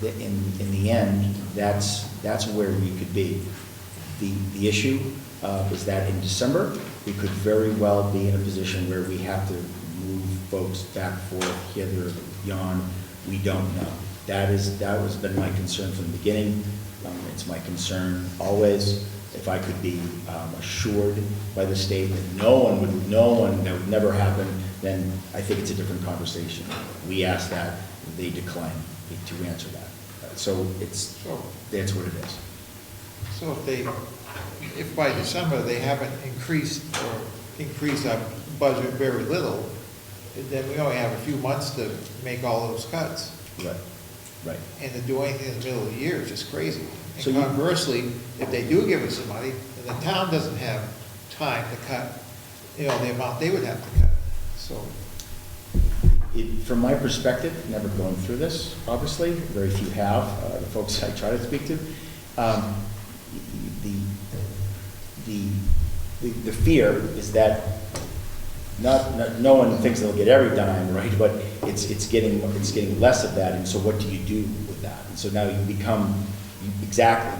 in the end, that's where we could be. The issue is that in December, we could very well be in a position where we have to move folks back, forth, hither, yon. We don't know. That has been my concern from the beginning. It's my concern always. If I could be assured by the state that that would never happen, then I think it's a different conversation. We ask that, they decline to answer that. So that's what it is. So if by December they haven't increased our budget very little, then we only have a few months to make all those cuts. Right. And to do anything in the middle of the year is just crazy. And so conversely, if they do give us some money, then the town doesn't have time to cut, the amount they would have to cut. So, from my perspective, never going through this, obviously, very few have, the folks I try to speak to, the fear is that no one thinks they'll get every dime, right? But it's getting less of that, and so what do you do with that? And so now you become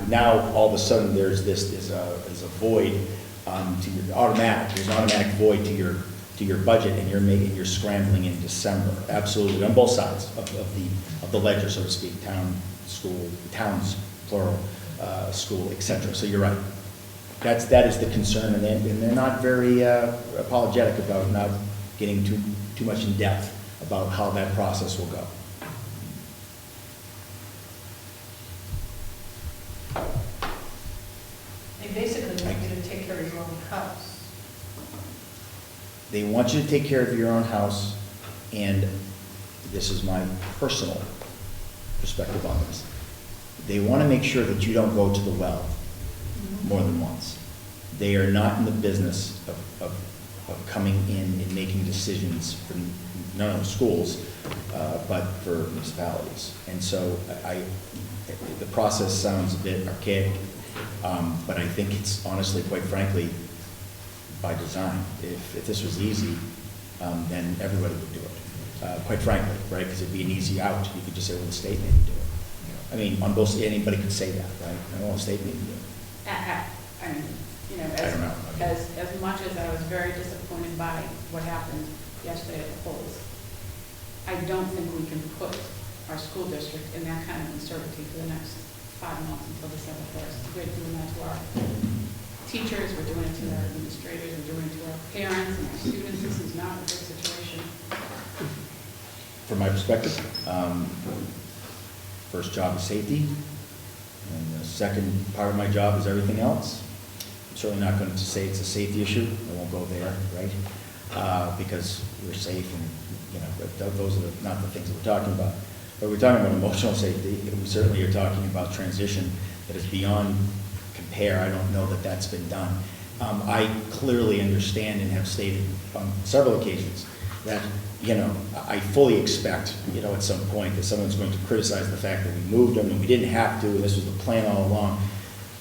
now all of a sudden there's a void to your automatic. There's an automatic void to your budget, and you're scrambling in December. Absolutely, on both sides of the ledger, so to speak. Town, school, towns plural, school, etc. So you're right. That is the concern, and they're not very apologetic about not getting too much in depth about how that process will go. They basically want you to take care of your own house. They want you to take care of your own house, and this is my personal perspective on this. They want to make sure that you don't go to the well more than once. They are not in the business of coming in and making decisions for not only schools, but for municipalities. And so the process sounds a bit archaic, but I think it's honestly, quite frankly, by design. If this was easy, then everybody would do it, quite frankly, right? Because it'd be an easy out. You could just say, well, the state made me do it. I mean, on both, anybody could say that, right? The state made me do it. I mean, I don't know. as much as I was very disappointed by what happened yesterday at the polls, I don't think we can put our school district in that kind of uncertainty for the next 5 months until December 1st. We're doing that to our teachers, we're doing it to our administrators, we're doing it to our parents and our students. This is not a good situation. From my perspective, first job is safety, and the second part of my job is everything else. I'm certainly not going to say it's a safety issue. I won't go there, right? Because we're safe, and those are not the things that we're talking about. But we're talking about emotional safety, and we certainly are talking about transition that is beyond compare. I don't know that that's been done. I clearly understand and have stated on several occasions that I fully expect, at some point that someone's going to criticize the fact that we moved them and we didn't have to, and this was the plan all along.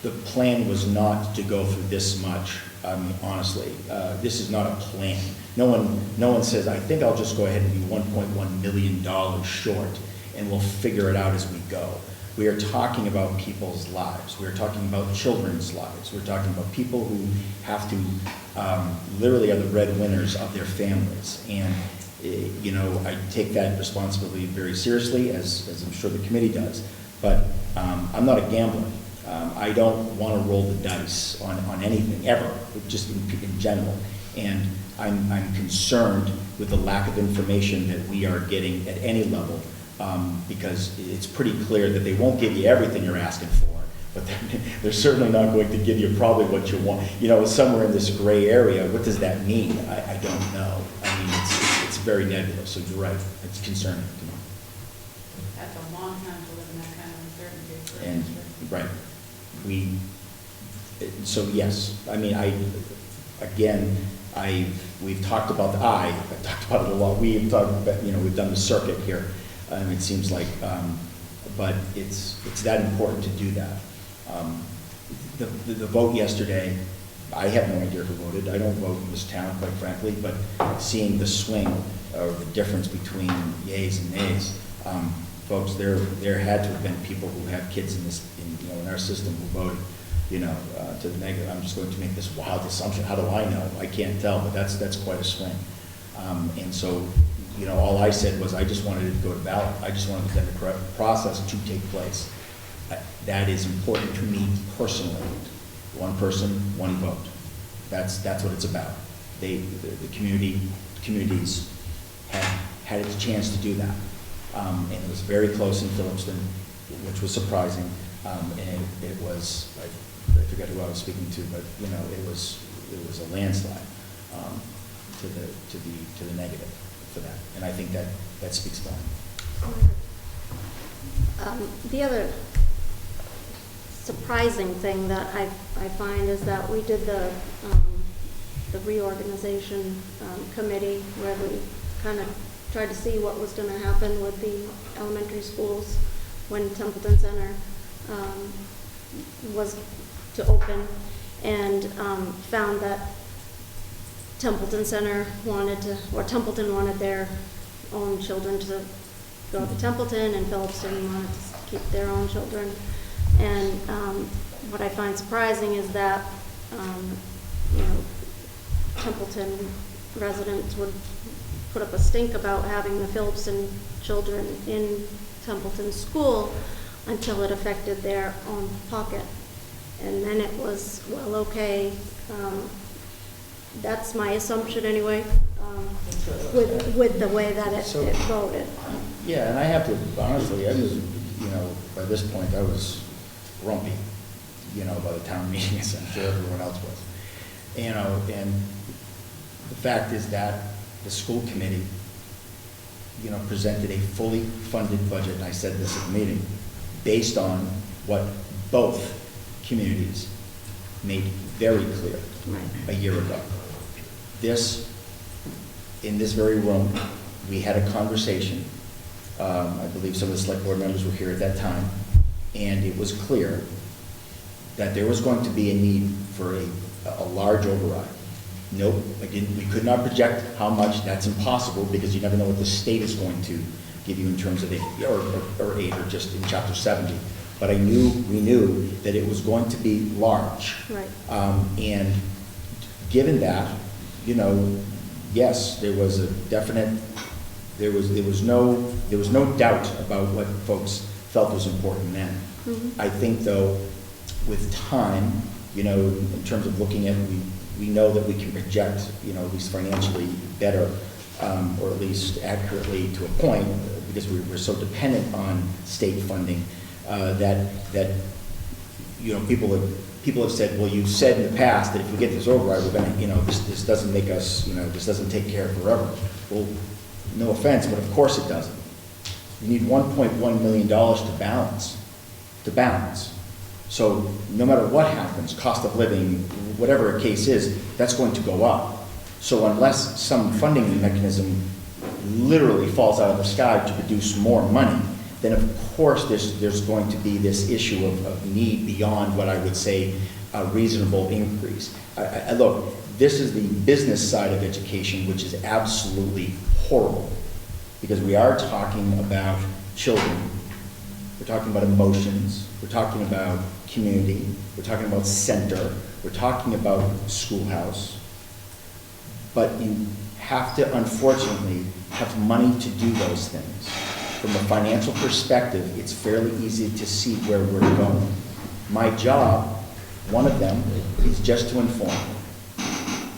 The plan was not to go through this much. I mean, honestly, this is not a plan. No one says, I think I'll just go ahead and be $1.1 million short, and we'll figure it out as we go. We are talking about people's lives. We're talking about children's lives. We're talking about people who have to, literally are the breadwinners of their families. And I take that responsibility very seriously, as I'm sure the committee does. But I'm not a gambler. I don't want to roll the dice on anything, ever, just in general. And I'm concerned with the lack of information that we are getting at any level, because it's pretty clear that they won't give you everything you're asking for, but they're certainly not going to give you probably what you want. Somewhere in this gray area, what does that mean? I don't know. I mean, it's very nebulous, so you're right. It's concerning to me. That's a long time to live in that kind of uncertainty. And, right. So yes, I mean, I've we've talked about, I've talked about it a lot, we've talked about, we've done the circuit here, it seems like, but it's that important to do that. The vote yesterday, I have no idea who voted. I don't vote in this town, quite frankly, but seeing the swing or the difference between yays and nays, folks, there had to have been people who have kids in our system who voted, to the negative. I'm just going to make this wild assumption. How do I know? I can't tell, but that's quite a swing. And so, all I said was I just wanted it to go to ballot. I just wanted the democratic process to take place. That is important to me personally. One person, one vote. That's what it's about. The communities had its chance to do that. And it was very close in Phillipston, which was surprising. And it was, I forget who I was speaking to, but it was a landslide to the negative for that. And I think that speaks volumes. The other surprising thing that I find is that we did the reorganization committee where we kind of tried to see what was going to happen with the elementary schools when Templeton Center was to open, and found that Templeton wanted their own children to go to Templeton, and Phillipston wanted to keep their own children. And what I find surprising is that, Templeton residents would put up a stink about having the Phillipston children in Templeton school until it affected their own pocket. And then it was, well, okay, that's my assumption anyway, with the way that it voted. Yeah, and I have to, honestly, I was, by this point, I was grumpy, by the town meeting, as I'm sure everyone else was. And the fact is that the school committee, presented a fully funded budget, and I said this at the meeting, based on what both communities made very clear a year ago. In this very room, we had a conversation. I believe some of the select board members were here at that time, and it was clear that there was going to be a need for a large override. Nope, we could not project how much. That's impossible because you never know what the state is going to give you in terms of aid, or just in Chapter 70. But we knew that it was going to be large. Right. And given that, yes, there was a definite, there was no doubt about what folks felt was important then. Mm-hmm. I think though, with time, in terms of looking at, we know that we can project, at least financially better, or at least accurately to a point, because we're so dependent on state funding, that people have said, well, you said in the past that if we get this override, we're going to, this doesn't make us, this doesn't take care of forever. Well, no offense, but of course it doesn't. You need $1.1 million to balance. So no matter what happens, cost of living, whatever a case is, that's going to go up. So unless some funding mechanism literally falls out of the sky to produce more money, then of course there's going to be this issue of need beyond what I would say a reasonable increase. Look, this is the business side of education, which is absolutely horrible, because we are talking about children, we're talking about emotions, we're talking about community, we're talking about center, we're talking about schoolhouse, but you have to, unfortunately, have money to do those things. From a financial perspective, it's fairly easy to see where we're going. My job, one of them, is just to inform,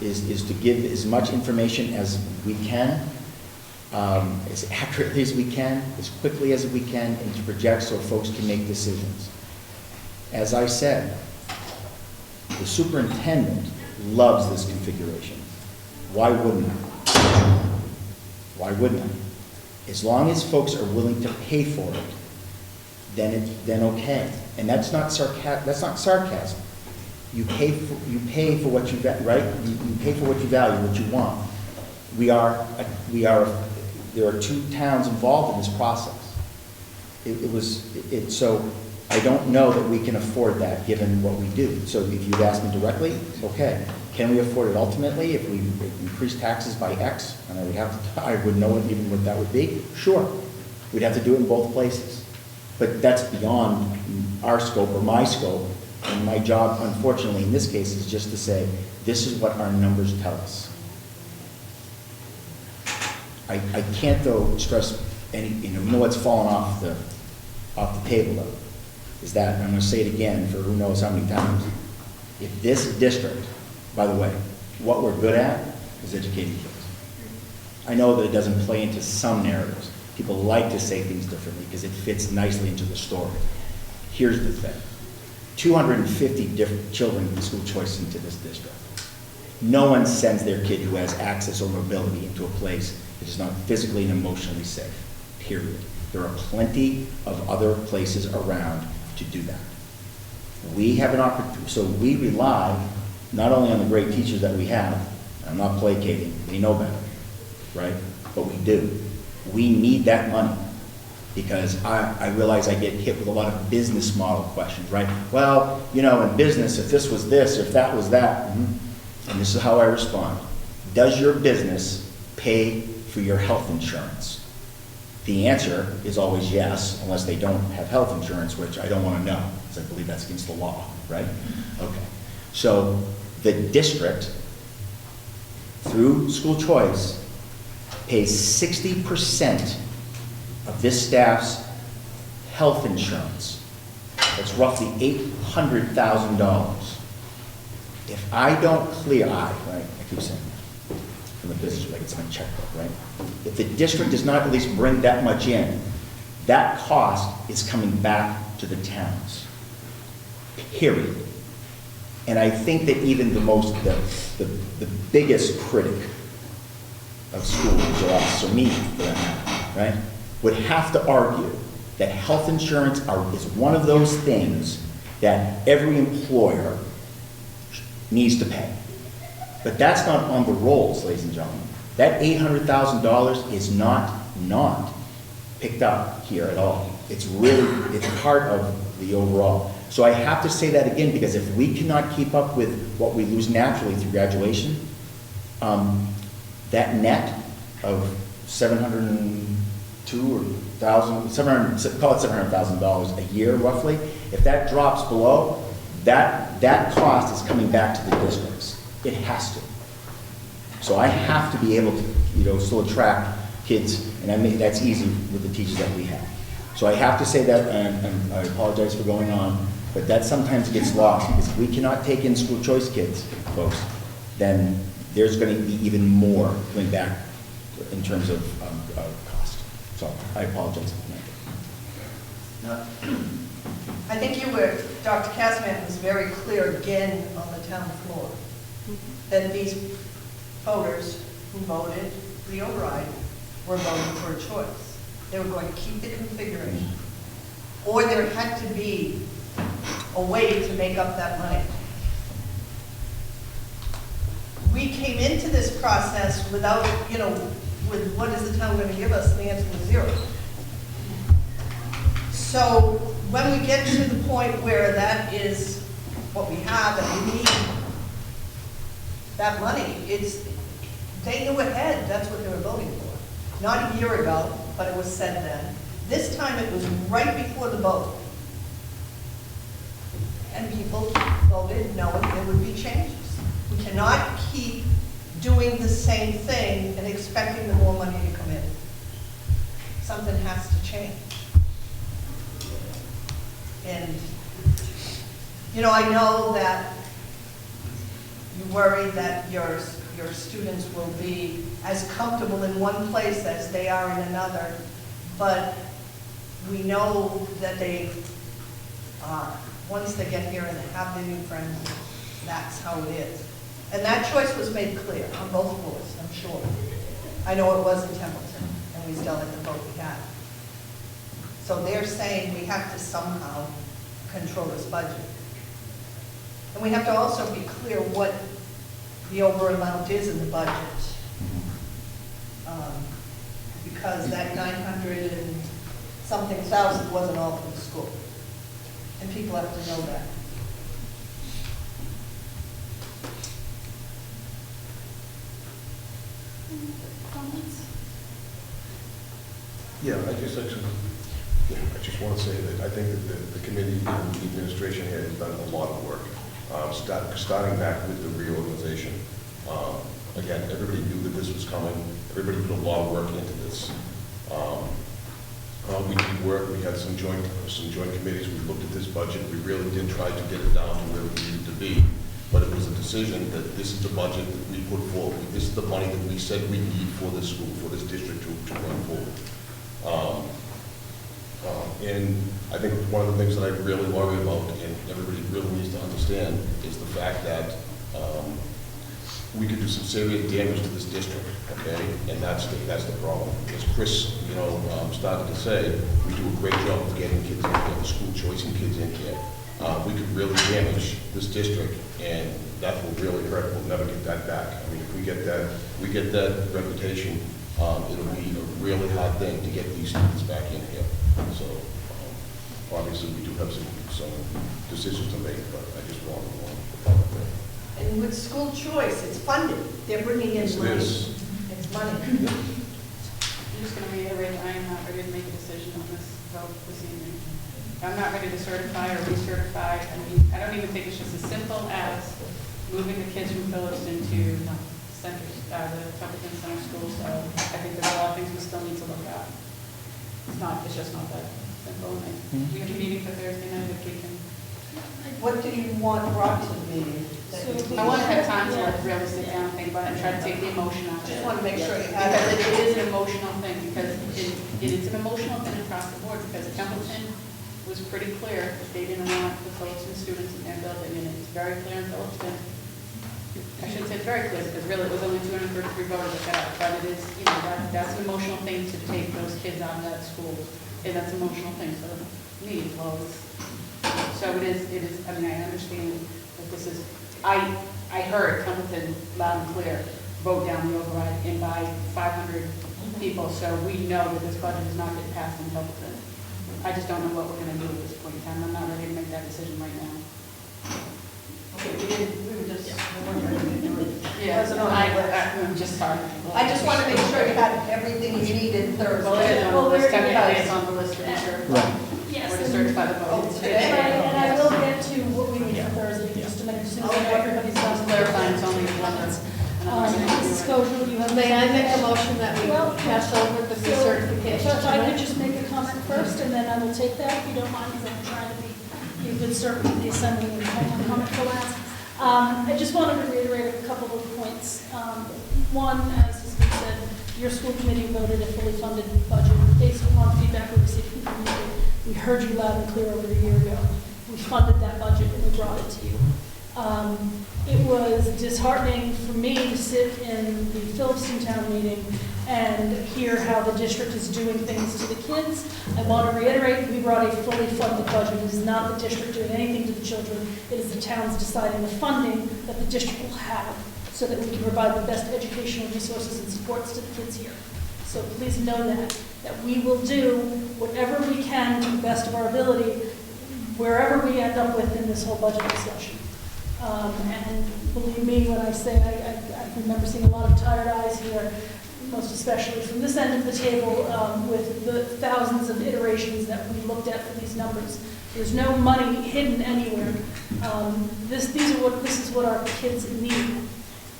is to give as much information as we can, as accurately as we can, as quickly as we can, and to project so folks can make decisions. As I said, the superintendent loves this configuration. Why wouldn't I? Why wouldn't I? As long as folks are willing to pay for it, then okay. And that's not sarcasm. You pay for what you, right? You pay for what you value, what you want. There are 2 towns involved in this process. So I don't know that we can afford that, given what we do. So if you'd ask me directly, okay. Can we afford it ultimately if we increase taxes by X? And I would know even what that would be. Sure, we'd have to do it in both places. But that's beyond our scope or my scope. And my job, unfortunately, in this case, is just to say, this is what our numbers tell us. I can't, though, stress any, what's fallen off the table, though, is that, and I'm going to say it again for who knows how many times, if this district, by the way, what we're good at is educating kids. I know that it doesn't play into some narratives. People like to say things differently because it fits nicely into the story. Here's the thing. 250 different children with school choice into this district. No one sends their kid who has access or mobility into a place that is not physically and emotionally safe, period. There are plenty of other places around to do that. We have an opportunity, so we rely not only on the great teachers that we have, I'm not placating, they know better, right? But we do. We need that money because I realize I get hit with a lot of business model questions, right? Well, in business, if this was this, if that was that, and this is how I respond. Does your business pay for your health insurance? The answer is always yes, unless they don't have health insurance, which I don't want to know, because I believe that's against the law, right? Okay. So the district, through school choice, pays 60% of this staff's health insurance. That's roughly $800,000. If I don't clear, right? I keep saying that. From the business, like it's my checkbook, right? If the district does not at least bring that much in, that cost is coming back to the towns. Period. And I think that even the biggest critic of schools, or us, or me, for that matter, right, would have to argue that health insurance is one of those things that every employer needs to pay. But that's not on the rolls, ladies and gentlemen. That $800,000 is not picked up here at all. It's part of the overall. So I have to say that again, because if we cannot keep up with what we lose naturally through graduation, that net of call it $700,000 a year roughly, if that drops below, that cost is coming back to the districts. It has to. So I have to be able to, still attract kids, and that's easy with the teachers that we have. So I have to say that, and I apologize for going on, but that sometimes gets lost, because if we cannot take in school choice kids, folks, then there's going to be even more coming back in terms of cost. So I apologize. I think Dr. Kazman was very clear again on the town floor that these voters who voted for the override were voting for a choice. They were going to keep the configuration, or there had to be a way to make up that money. We came into this process without, with what is the town going to give us, the answer was zero. So when we get to the point where that is what we have and we need that money, they knew ahead that's what they were voting for. Not a year ago, but it was said then. This time it was right before the vote. And people voted knowing there would be changes. We cannot keep doing the same thing and expecting the more money to come in. Something has to change. And, I know that you worry that your students will be as comfortable in one place as they are in another, but we know that they are. Once they get here and they have their new friends, that's how it is. And that choice was made clear on both floors, I'm sure. I know it was in Templeton, and we still had the vote we had. So they're saying we have to somehow control this budget. And we have to also be clear what the over amount is in the budget. Because that 900 and something thousand wasn't all for the school. And people have to know that. Comments? Yeah, I just want to say that I think that the committee and the administration here has done a lot of work. Starting back with the reorganization. Again, everybody knew that this was coming. Everybody put a lot of work into this. We did work. We had some joint committees. We looked at this budget. We really did try to get it down to where we needed to be. But it was a decision that this is the budget that we put forward. This is the money that we said we need for this school, for this district to run forward. And I think one of the things that I really worry about, and everybody really needs to understand, is the fact that we could do some serious damage to this district, okay? And that's the problem. As Chris, started to say, we do a great job of getting kids in here, the school choicing kids in here. We could really damage this district, and that will really hurt. We'll never get that back. I mean, if we get that reputation, it'll be a really hard thing to get these students back in here. So, obviously, we do have some decisions to make, but I just want to put that there. And with school choice, it's funded. They're bringing in money. It's money. I'm just going to reiterate, I am not ready to make a decision on this vote this evening. I'm not ready to certify or recertify. I mean, I don't even think it's just as simple as moving the kids from Phillipston to the Templeton Center School. So I think there's a lot of things we still need to look at. It's just not that simple. We have a meeting for Thursday night if we can. What do you want brought to the meeting? I want to have time to really sit down and think about it and try to take the emotion out of it. Just want to make sure you have Because it. it is an emotional thing, because it is an emotional thing across the board, because Templeton was pretty clear that they didn't want the Phillipston students in their building, and it's very clear in Phillipston. I shouldn't say it's very clear, because really it was only 233 voters that got out, but it is, that's an emotional thing to take those kids out of that school, and that's an emotional thing for me as well as. So it is, I mean, I understand that this is, I heard Templeton loud and clear vote down the override and by 500 people, so we know that this budget is not getting passed in Templeton. I just don't know what we're going to do at this point in time. I'm not ready to make that decision right now. Okay, we weren't ready to do it. Yeah, Wasn't on the list. I'm just sorry. I just want to make sure you had everything you needed Thursday. Well, it is on the list, technically it's on the list to be certified. Yes. Or to certify the vote. And I will get to what we need for Thursday in just a minute, as soon as I know everybody's done. Just clarifying, it's only 11. Mrs. Kosher, you have? May I make a motion that we pass over the certification? So if I could just make a comment first, and then I will take that, if you don't mind, because I'm trying to be a good servant to the assembly and hold my comment for last. I just wanted to reiterate a couple of points. One, as has been said, your school committee voted a fully funded budget based upon feedback we received from the community. We heard you loud and clear over a year ago. We funded that budget and we brought it to you. It was disheartening for me to sit in the Phillipston town meeting and hear how the district is doing things to the kids. I want to reiterate, we brought a fully funded budget. It is not the district doing anything to the children. It is the towns deciding the funding that the district will have so that we can provide the best educational resources and supports to the kids here. So please know that we will do whatever we can to the best of our ability, wherever we end up with in this whole budget discussion. And believe me when I say I remember seeing a lot of tired eyes here, most especially from this end of the table, with the thousands of iterations that we looked at for these numbers. There's no money hidden anywhere. This is what our kids need.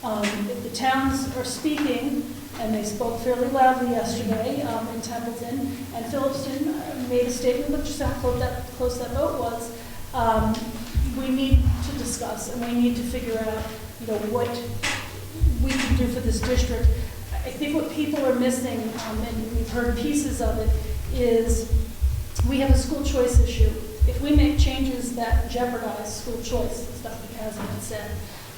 If the towns are speaking, and they spoke fairly loudly yesterday in Templeton, and Phillipston made a statement, look just how close that vote was. We need to discuss, and we need to figure out, what we can do for this district. I think what people are missing, and we've heard pieces of it, is we have a school choice issue. If we make changes that jeopardize school choice, as Dr. Kazan had said,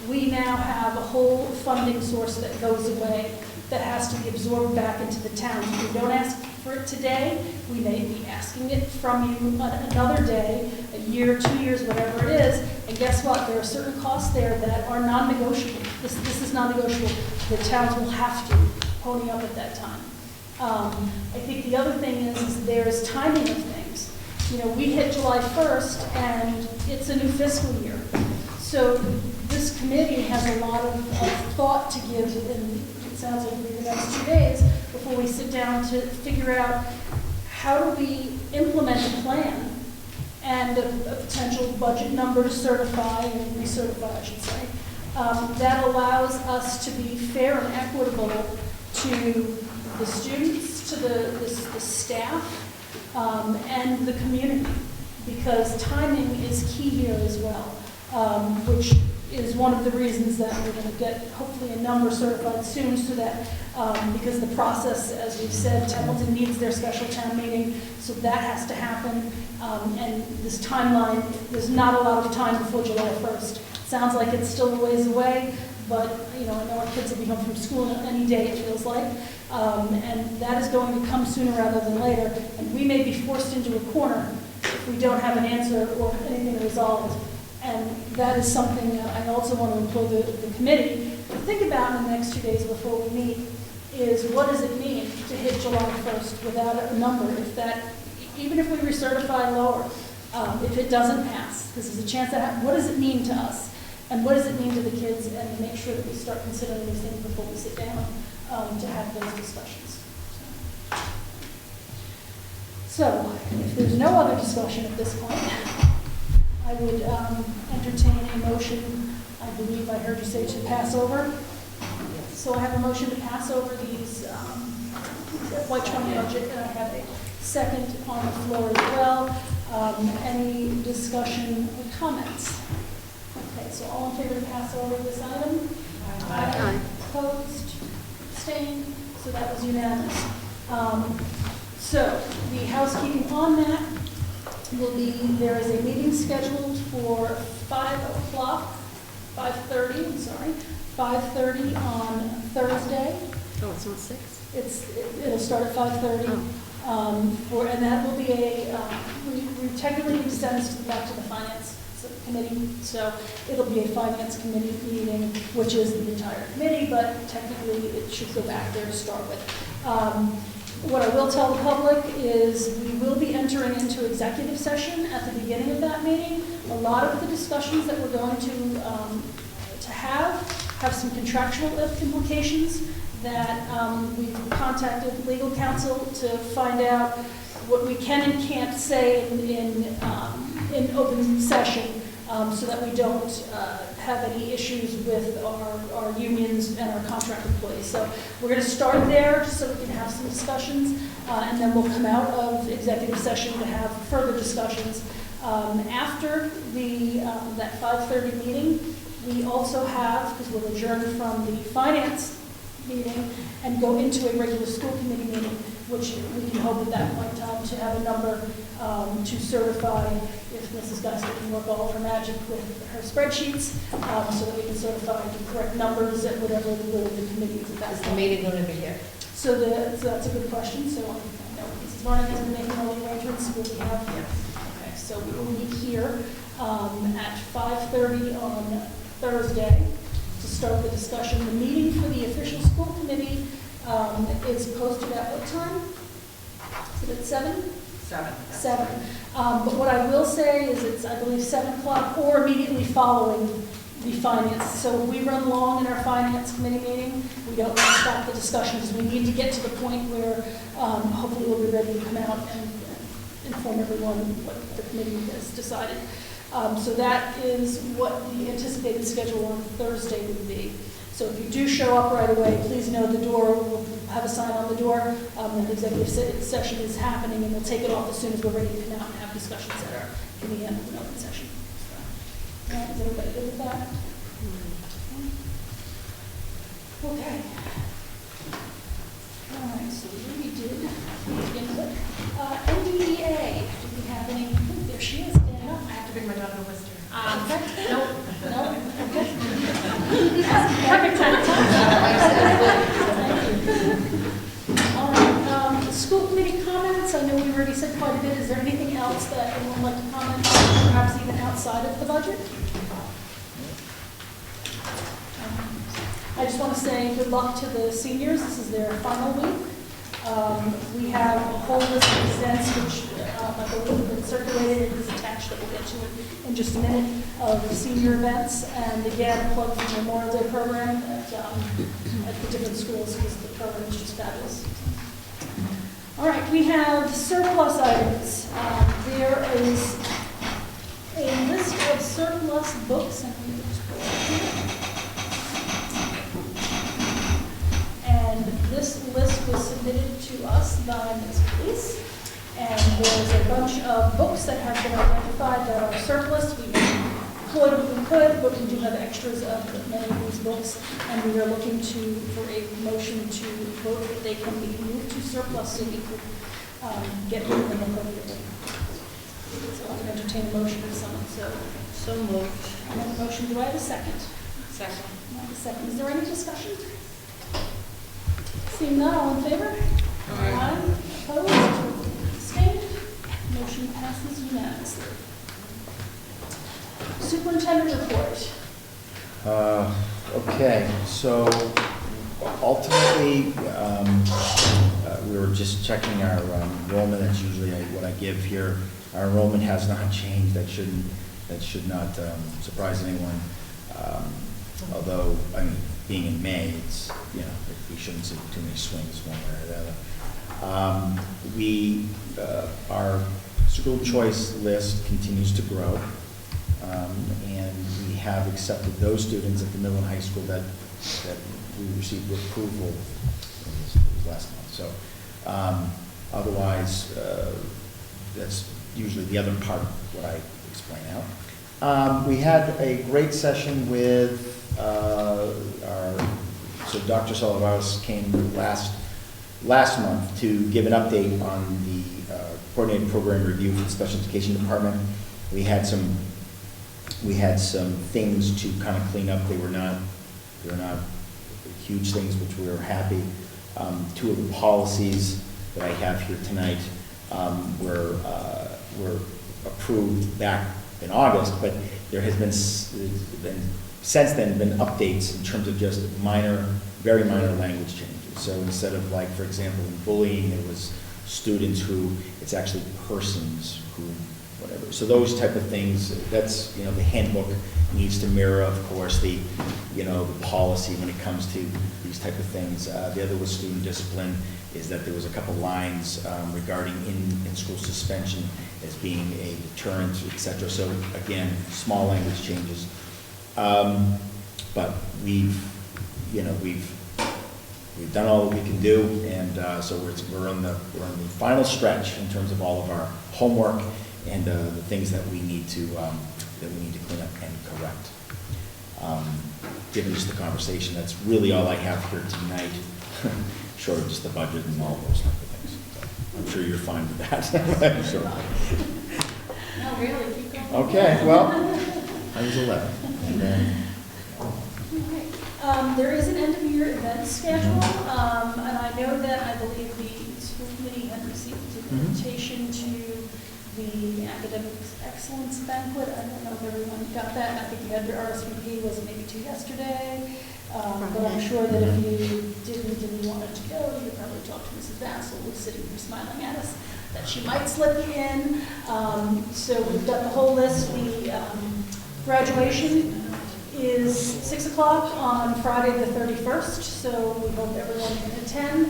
we now have a whole funding source that goes away that has to be absorbed back into the towns. If we don't ask for it today. We may be asking it from you another day, a year, 2 years, whatever it is. And guess what? There are certain costs there that are non-negotiable. This is non-negotiable. The towns will have to pony up at that time. I think the other thing is there's timing of things. You know, we hit July 1st, and it's a new fiscal year. So this committee has a lot of thought to give, and it sounds like in the next 2 days, before we sit down to figure out how do we implement a plan and a potential budget number to certify and recertify, I should say, that allows us to be fair and equitable to the students, to the staff, and the community, because timing is key here as well, which is one of the reasons that we're going to get hopefully a number certified soon, so that because the process, as we've said, Templeton needs their special town meeting, so that has to happen, and this timeline, there's not a lot of time before July 1st. Sounds like it's still a ways away, but you know, I know our kids will be home from school any day, it feels like. And that is going to come sooner rather than later. And we may be forced into a corner if we don't have an answer or anything resolved. And that is something that I also want to employ the committee to think about in the next 2 days before we meet, is what does it mean to hit July 1st without a number? If that, even if we recertify lower, if it doesn't pass, because there's a chance that, what does it mean to us? And what does it mean to the kids? And make sure that we start considering these things before we sit down to have those discussions. So, if there's no other discussion at this point, I would entertain a motion. I believe I heard you say to pass over. So I have a motion to pass over these FY20 budget, and I have a second on the floor as well. Any discussion or comments? Okay, so all in favor to pass over this item? Aye. Opposed? Abstained? So that was unanimous. So the housekeeping on that will be, there is a meeting scheduled for 5:30, I'm sorry, 5:30 on Thursday. Oh, it's not 6? It'll start at 5:30. And that will be we technically need to send this back to the finance committee, so it'll be a finance committee meeting, which is the entire committee, but technically it should go back there to start with. What I will tell the public is we will be entering into executive session at the beginning of that meeting. A lot of the discussions that we're going to have some contractual implications that we've contacted legal counsel to find out what we can and can't say in open session, so that we don't have any issues with our unions and our contract employees. So we're going to start there so we can have some discussions, and then we'll come out of executive session to have further discussions. After that 5:30 meeting, we also have, because we'll adjourn from the finance meeting and go into a regular school committee meeting, which we can hope at that point in time to have a number to certify, if Mrs. Geister can work all of her magic with her spreadsheets, so that we can certify the correct numbers at whatever the will of the committee is at that Is the point. meeting going to be here? So that's a good question. So I know Mrs. Varney has been making all the arrangements. Will we have? Okay, so we will meet here at 5:30 on Thursday to start the discussion. The meeting for the official school committee is posted at what time? Is it at 7? 7. But what I will say is it's, I believe, 7 o'clock or immediately following the finance. So if we run long in our finance committee meeting, we don't want to stop the discussion because we need to get to the point where hopefully we'll be ready to come out and inform everyone what the committee has decided. So that is what the anticipated schedule on Thursday would be. So if you do show up right away, please know the door, we'll have a sign on the door, that the executive session is happening, and we'll take it off as soon as we're ready to come out and have discussions at our committee and an open session. So, is everybody good with that? Okay. All right, so we did input. NDEA, do we have any? Oh, there she is. I have to bring my daughter to Worcester. Okay. Nope. Okay. Perfect time to talk. All right. School committee already said quite a bit. Is there anything else that anyone would like to comment on, perhaps even outside of the budget? I just want to say good luck to the seniors. This is their final week. We have a whole list of events which I believe have been circulated and is attached that we'll get to in just a minute of senior events. And again, plug for the Memorial Day program at the different schools because the program is just fabulous. All right, we have surplus items. There is a list of surplus books. And this list was submitted to us by Ms. Police. And there's a bunch of books that have been identified that are surplus. We've employed what we could, but we do have extras of many of these books. And we are looking for a motion to vote that they can be moved to surplus so we could get rid of them appropriately. So I'll entertain a motion of someone. So moved. I have a motion. Do I have a second? Second. I have a second. Is there any discussion? Seeing none, all in favor? Aye. Opposed? Abstained? Motion passes unanimously. Superintendent report. Okay, so ultimately, we were just checking our enrollment. That's usually what I give here. Our enrollment has not changed. That should not surprise anyone. Although, I mean, being in May, it's, we shouldn't see too many swings one way or the other. Our school choice list continues to grow, and we have accepted those students at the middle and high school that we received approval last month. So otherwise, that's usually the other part of what I explain out. We had a great session with so Dr. Solivares came last month to give an update on the coordinated program review for the special education department. We had some things to kind of clean up. They were not huge things, which we were happy. Two of the policies that I have here tonight were approved back in August, but there has been since then been updates in terms of just very minor language changes. So instead of, like, for example, in bullying, it was students who, it's actually persons who, whatever. So those type of things, that's, the handbook needs to mirror, of course, the policy when it comes to these type of things. The other was student discipline, is that there was a couple lines regarding in-school suspension as being a deterrent, et cetera. So again, small language changes. But we've done all that we can do, and so we're on the final stretch in terms of all of our homework and the things that we need to clean up and correct. Given just the conversation, that's really all I have here tonight, short of just the budget and all those type of things. So I'm sure you're fine with that. I'm sure. No, really, keep going. Okay, well, I was 11. There is an end-of-year event schedule, and I know that I believe the school committee had received an invitation to the academic excellence banquet. I don't know if everyone got that. I think you had your RSVP, was it maybe to yesterday? But I'm sure that if you didn't want it to go, you could probably talk to Mrs. Vassell, who's sitting here smiling at us, that she might slip you in. So we've got the whole list. The graduation is 6 o'clock on Friday the 31st, so we hope everyone can attend,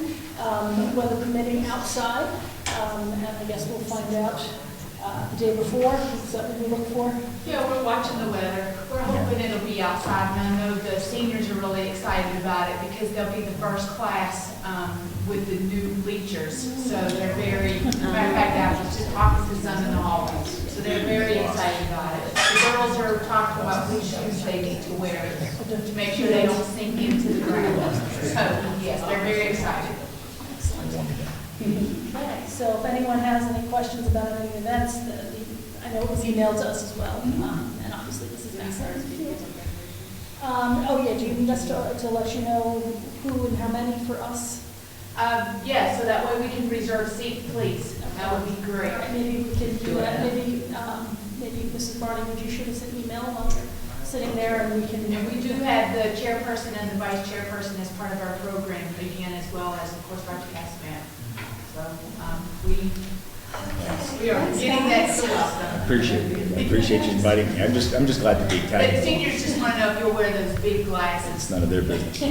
weather permitting outside, and I guess we'll find out the day before. Is that what we look for? Yeah, we're watching the weather. We're hoping it'll be outside, and I know the seniors are really excited about it because they'll be the first class with the new bleachers. So they're very, matter of fact, I was just talking to some in the hallways. So they're very excited about it. The girls are talking about which shoes they need to wear to make sure they don't sink into the ground. So, yes, they're very excited. Excellent. Okay, so if anyone has any questions about any events, I know it was emailed to us as well, and obviously this is excellent. Oh yeah, do you need us to let you know who and how many for us? Yeah, so that way we can reserve seats, please. That would be great. All right, maybe we can do that, maybe, maybe Mrs. Barney, would you shoot us an email while you're sitting there and we can. And we do have the chairperson and the vice chairperson as part of our program again, as well as, of course, Dr. Cassavant. So we are getting that stuff. Appreciate it. I appreciate you inviting me. I'm just glad to be The tagged. seniors just want to know if you'll wear those big glasses. It's none of their business.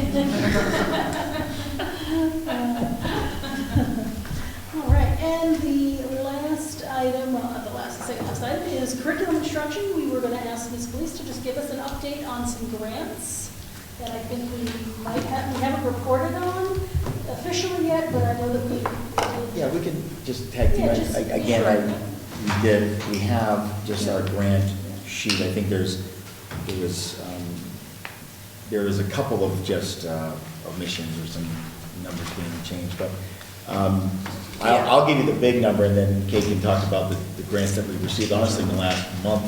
All right, and the last item, well, not the last, the second last item is curriculum instruction. We were going to ask Ms. Felice to just give us an update on some grants that I think we haven't reported on officially yet, but I know that we. Yeah, we can just tag team. Yeah, just- Again, we have just our grant sheet. I think there was a couple of just omissions or some numbers being changed, but I'll give you the big number, and then Kate can talk about the grants that we received, honestly, in the last month.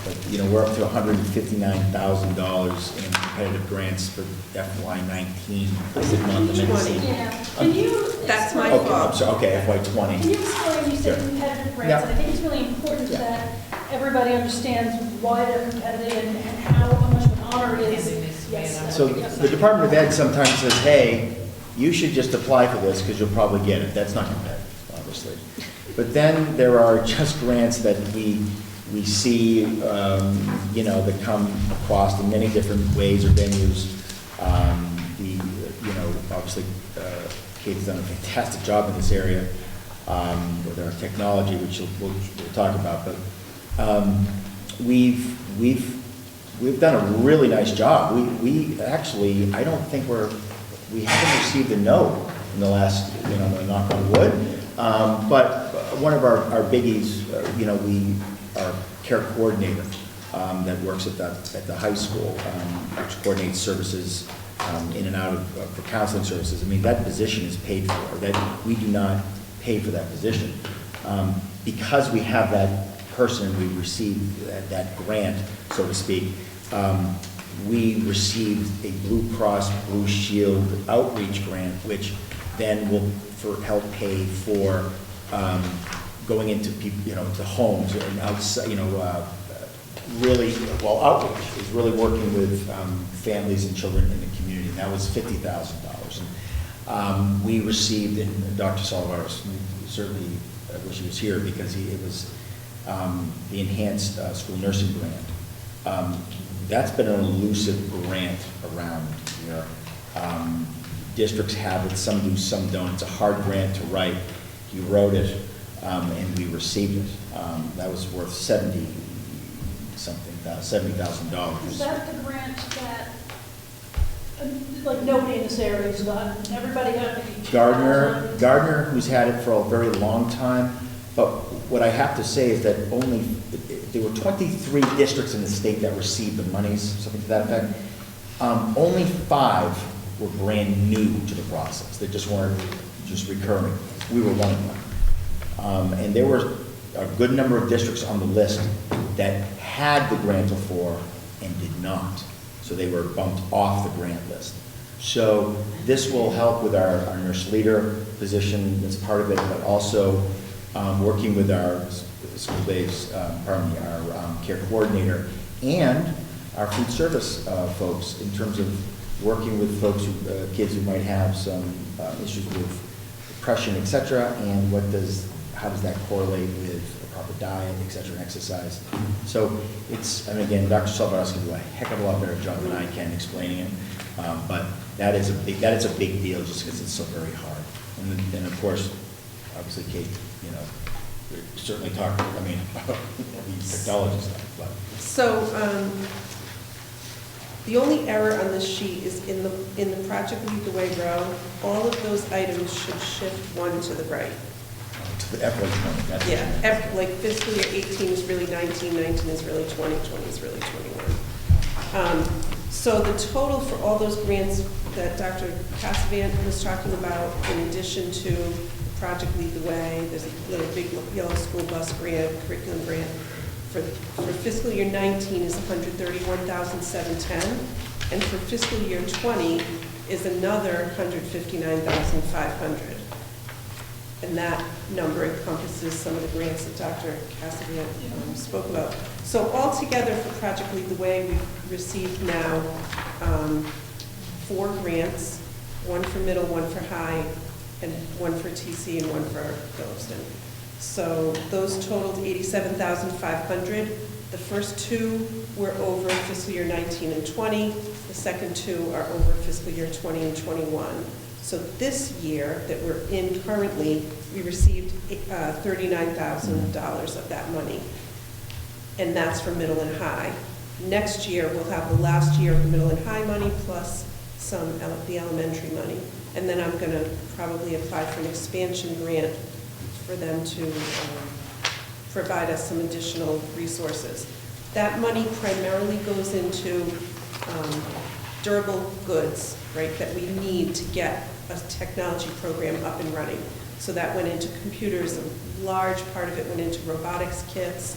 But, we're up to $159,000 in competitive grants for FY19. I said month, and then see. Yeah, can you? That's my explain- Okay, I'm sorry, okay, FY20. Can you explain, you said Sure. competitive grants, Yeah. and I think it's really important Yeah. that everybody understands why they're competitive and how much of an honor it is. Yes. So yes. the Department of Ed sometimes says, hey, you should just apply for this because you'll probably get it. That's not competitive, obviously. But then there are just grants that we see, that come across in many different ways or venues. Obviously, Kate's done a fantastic job in this area with our technology, which we'll talk about. But we've done a really nice job. We actually, I don't think we haven't received a no in the last, knock on wood. But one of our biggies, our care coordinator that works at the high school, which coordinates services in and out for counseling services. I mean, that position is paid for. That we do not pay for that position. Because we have that person, we received that grant, so to speak, we received a Blue Cross Blue Shield outreach grant, which then will help pay for going into people, to homes and outside, outreach is really working with families and children in the community. And that was $50,000. And we received, and Dr. Salvares certainly, I wish he was here because it was the enhanced school nursing grant. That's been an elusive grant around here. Districts have it, some do, some don't. It's a hard grant to write. He wrote it, and we received it. That was worth $70,000. Is that the grant that, nobody in this area has gotten? Everybody got it? Gardner, who's had it for a very long time, but what I have to say is that there were 23 districts in the state that received the monies, something to that effect. Only 5 were brand new to the process. They just weren't just recurring. We were one of them. And there were a good number of districts on the list that had the grant before and did not. So they were bumped off the grant list. So this will help with our nurse leader position as part of it, but also working with our school-based, our care coordinator and our food service folks in terms of working with folks, kids who might have some issues with depression, et cetera, and how does that correlate with a proper diet, et cetera, and exercise. So again, Dr. Salvares can do a heck of a lot better job than I can explaining it, but that is a big deal just because it's so very hard. And then of course, obviously Kate, we certainly talk, the technology stuff, but. So, the only error on this sheet is in the Project Lead the Way row, all of those items should shift one to the right. To the FY20, that's. Yeah, like fiscal year 18 is really 19, 19 is really 20, 20 is really 21. So the total for all those grants that Dr. Cassavant was talking about, in addition to Project Lead the Way, there's a little big yellow school bus grant, curriculum grant, for fiscal year 19 is $131,710, and for fiscal year 20 is another $159,500. And that number encompasses some of the grants that Dr. Cassidy spoke about. So altogether for Project Lead the Way, we've received now 4 grants, 1 for middle, 1 for high, and 1 for TC and 1 for Phillipston. So those totaled $87,500. The first 2 were over fiscal year 19 and 20. The second 2 are over fiscal year 20 and 21. So this year that we're in currently, we received $39,000 of that money. And that's for middle and high. Next year, we'll have the last year of the middle and high money plus some the elementary money. And then I'm going to probably apply for an expansion grant for them to provide us some additional resources. That money primarily goes into durable goods, right, that we need to get a technology program up and running. So that went into computers, a large part of it went into robotics kits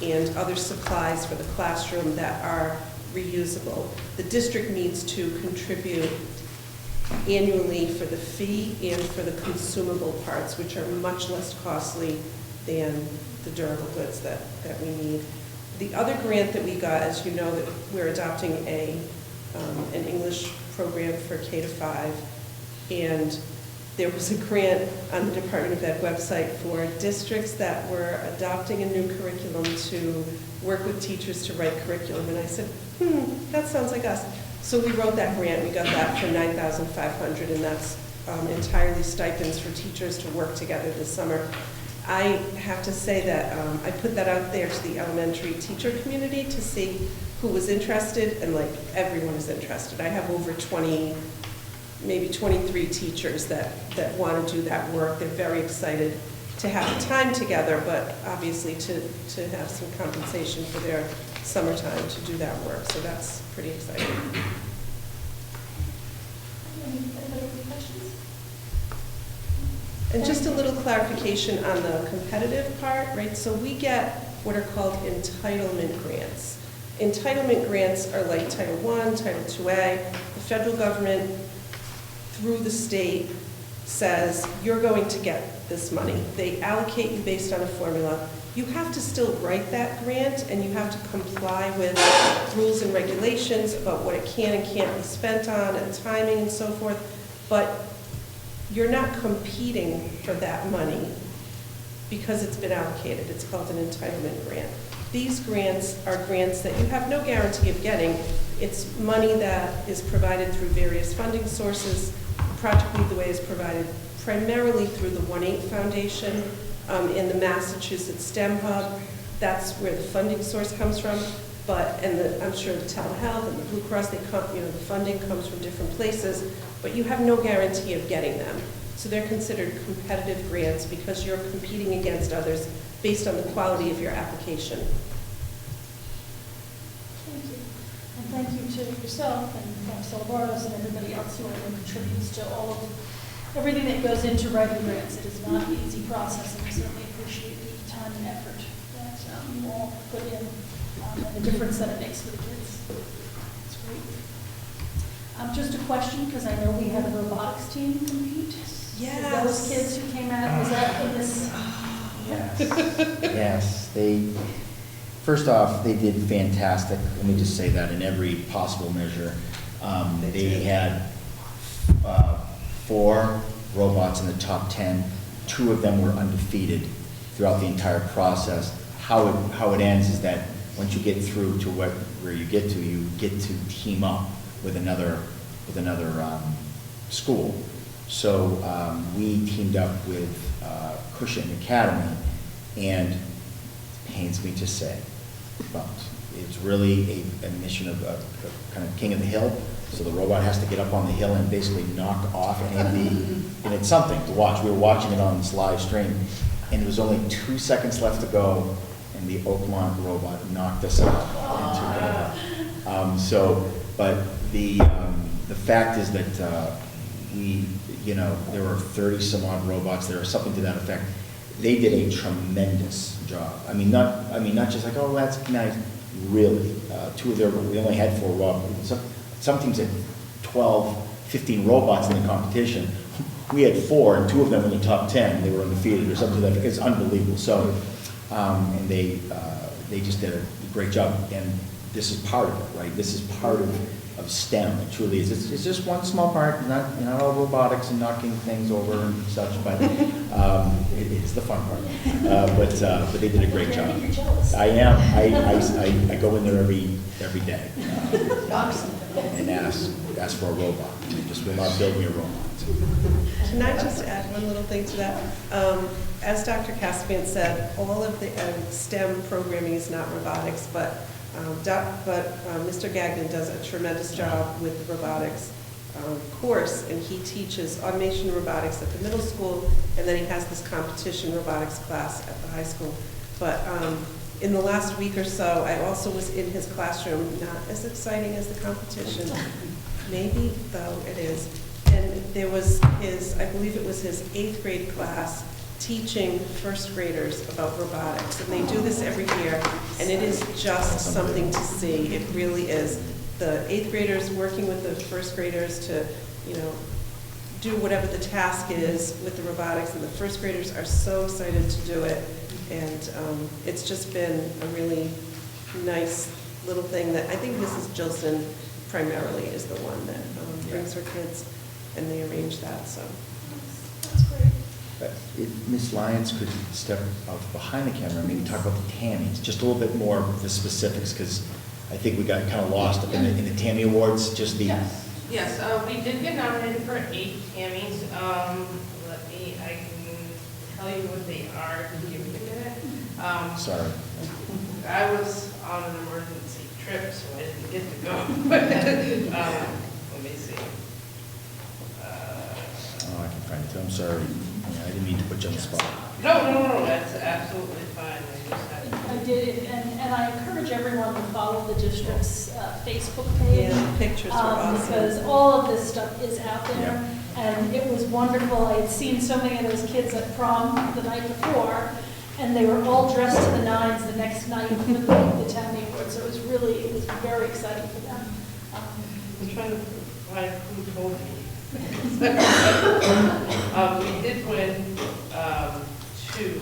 and other supplies for the classroom that are reusable. The district needs to contribute annually for the fee and for the consumable parts, which are much less costly than the durable goods that we need. The other grant that we got, as you know, that we're adopting an English program for K-5, and there was a grant on the Department of Ed website for districts that were adopting a new curriculum to work with teachers to write curriculum, and I said, that sounds like us. So we wrote that grant. We got that for $9,500, and that's entirely stipends for teachers to work together this summer. I have to say that I put that out there to the elementary teacher community to see who was interested, and like everyone is interested. I have over 20, maybe 23 teachers that want to do that work. They're very excited to have the time together, but obviously to have some compensation for their summertime to do that work. So that's pretty exciting. Anybody have questions? And just a little clarification on the competitive part, right? So we get what are called entitlement grants. Entitlement grants are like Title I, Title IIA. The federal government, through the state, says you're going to get this money. They allocate you based on a formula. You have to still write that grant, and you have to comply with rules and regulations about what it can and can't be spent on, and timing and so forth. But you're not competing for that money because it's been allocated. It's called an entitlement grant. These grants are grants that you have no guarantee of getting. It's money that is provided through various funding sources. Project Lead the Way is provided primarily through the 1-8 Foundation in the Massachusetts STEM Hub. That's where the funding source comes from. I'm sure the telehealth and the Blue Cross, the funding comes from different places, but you have no guarantee of getting them. So they're considered competitive grants because you're competing against others based on the quality of your application. Thank you. And thank you to yourself and Dr. Salvaros and everybody else who contributes to all of everything that goes into writing grants. It is not an easy process, and we certainly appreciate the time and effort that you all put in and the difference that it makes for the kids. It's great. Just a question, because I know we had a robotics team compete. Yes. Those kids who came out, was that in this? Yes, first off, they did fantastic. Let me just say that in every possible measure. They had 4 robots in the top 10. 2 of them were undefeated throughout the entire process. How it ends is that once you get through to where you get to team up with another school. So we teamed up with Cushion Academy, and it pains me to say, but it's really a mission of kind of king of the hill. So the robot has to get up on the hill and basically knock off and it's something to watch. We were watching it on this live stream, and it was only 2 seconds left to go, and the Oakmont robot knocked us out. But the fact is that there were 30 some odd robots there, or something to that effect. They did a tremendous job. I mean, not just like, oh, that's nice. Really, we only had 4 robots. Some teams had 12, 15 robots in the competition. we had 4, and 2 of them were in the top 10. They were undefeated or something like that. It's unbelievable. So, and they just did a great job. And this is part of it, right? This is part of STEM. It truly is. It's just one small part, not all robotics and knocking things over and such, but it's the fun part. But they did a great job. I am. I go in there every day and ask for a robot. They just will not build me a robot. Can I just add one little thing to that? As Dr. Caspian said, all of the STEM programming is not robotics, but Mr. Gagnon does a tremendous job with the robotics course, and he teaches automation and robotics at the middle school, and then he has this competition robotics class at the high school. But in the last week or so, I also was in his classroom, not as exciting as the competition, maybe, though it is. And there was I believe it was his 8th grade class, teaching first graders about robotics. And they do this every year, and it is just something to see. It really is. The 8th graders working with the first graders to, do whatever the task is with the robotics, and the first graders are so excited to do it. And it's just been a really nice little thing that I think Mrs. Jilson primarily is the one that brings her kids, and they arrange that, so. That's great. If Ms. Lyons could step out behind the camera and maybe talk about the TAMIs, just a little bit more of the specifics, because I think we got kind of lost up in the TAMI Awards, just the... Yes, we did get nominated for 8 TAMIs. I can tell you what they are if you give me a minute. Sorry. I was on an emergency trip, so I didn't get to go. Let me see. I can find it too. I'm sorry. I didn't mean to put you on the spot. No, that's absolutely fine. I did, and I encourage everyone to follow the district's Facebook page. Yeah, pictures are awesome. Because all of this stuff is out there, and it was wonderful. I had seen so many of those kids at prom the night before, and they were all dressed to the nines the next night for the TAMI Awards. So it was very exciting for them. I'm trying to find who told me. We did win 2.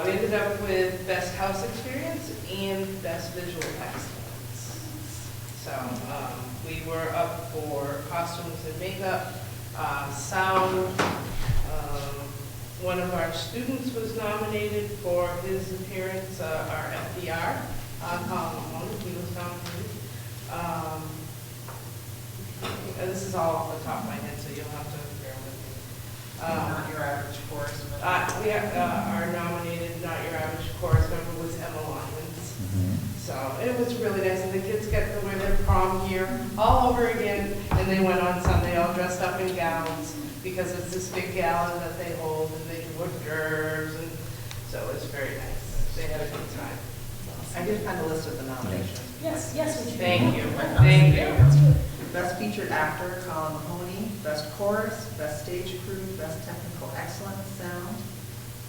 We ended up with Best House Experience and Best Visual Excellence. So we were up for costumes and makeup, sound. One of our students was nominated for his appearance, our FDR on Column 1. He was nominated. This is all off the top of my head, so you'll have to bear with me. Not your average chorus. We have our nominated Not Your Average Chorus member was Emma Lyons. So it was really nice, and the kids get to wear their prom gear all over again, and they went on Sunday all dressed up in gowns because it's this big gala that they hold, and they do hors d'oeuvres, and so it's very nice. They had a good time. I did find a list of the nominations. Yes, we do. Thank you. Best Featured Actor, Colin Mahoney. Best Chorus, Best Stage Crew, Best Technical Excellence Sound,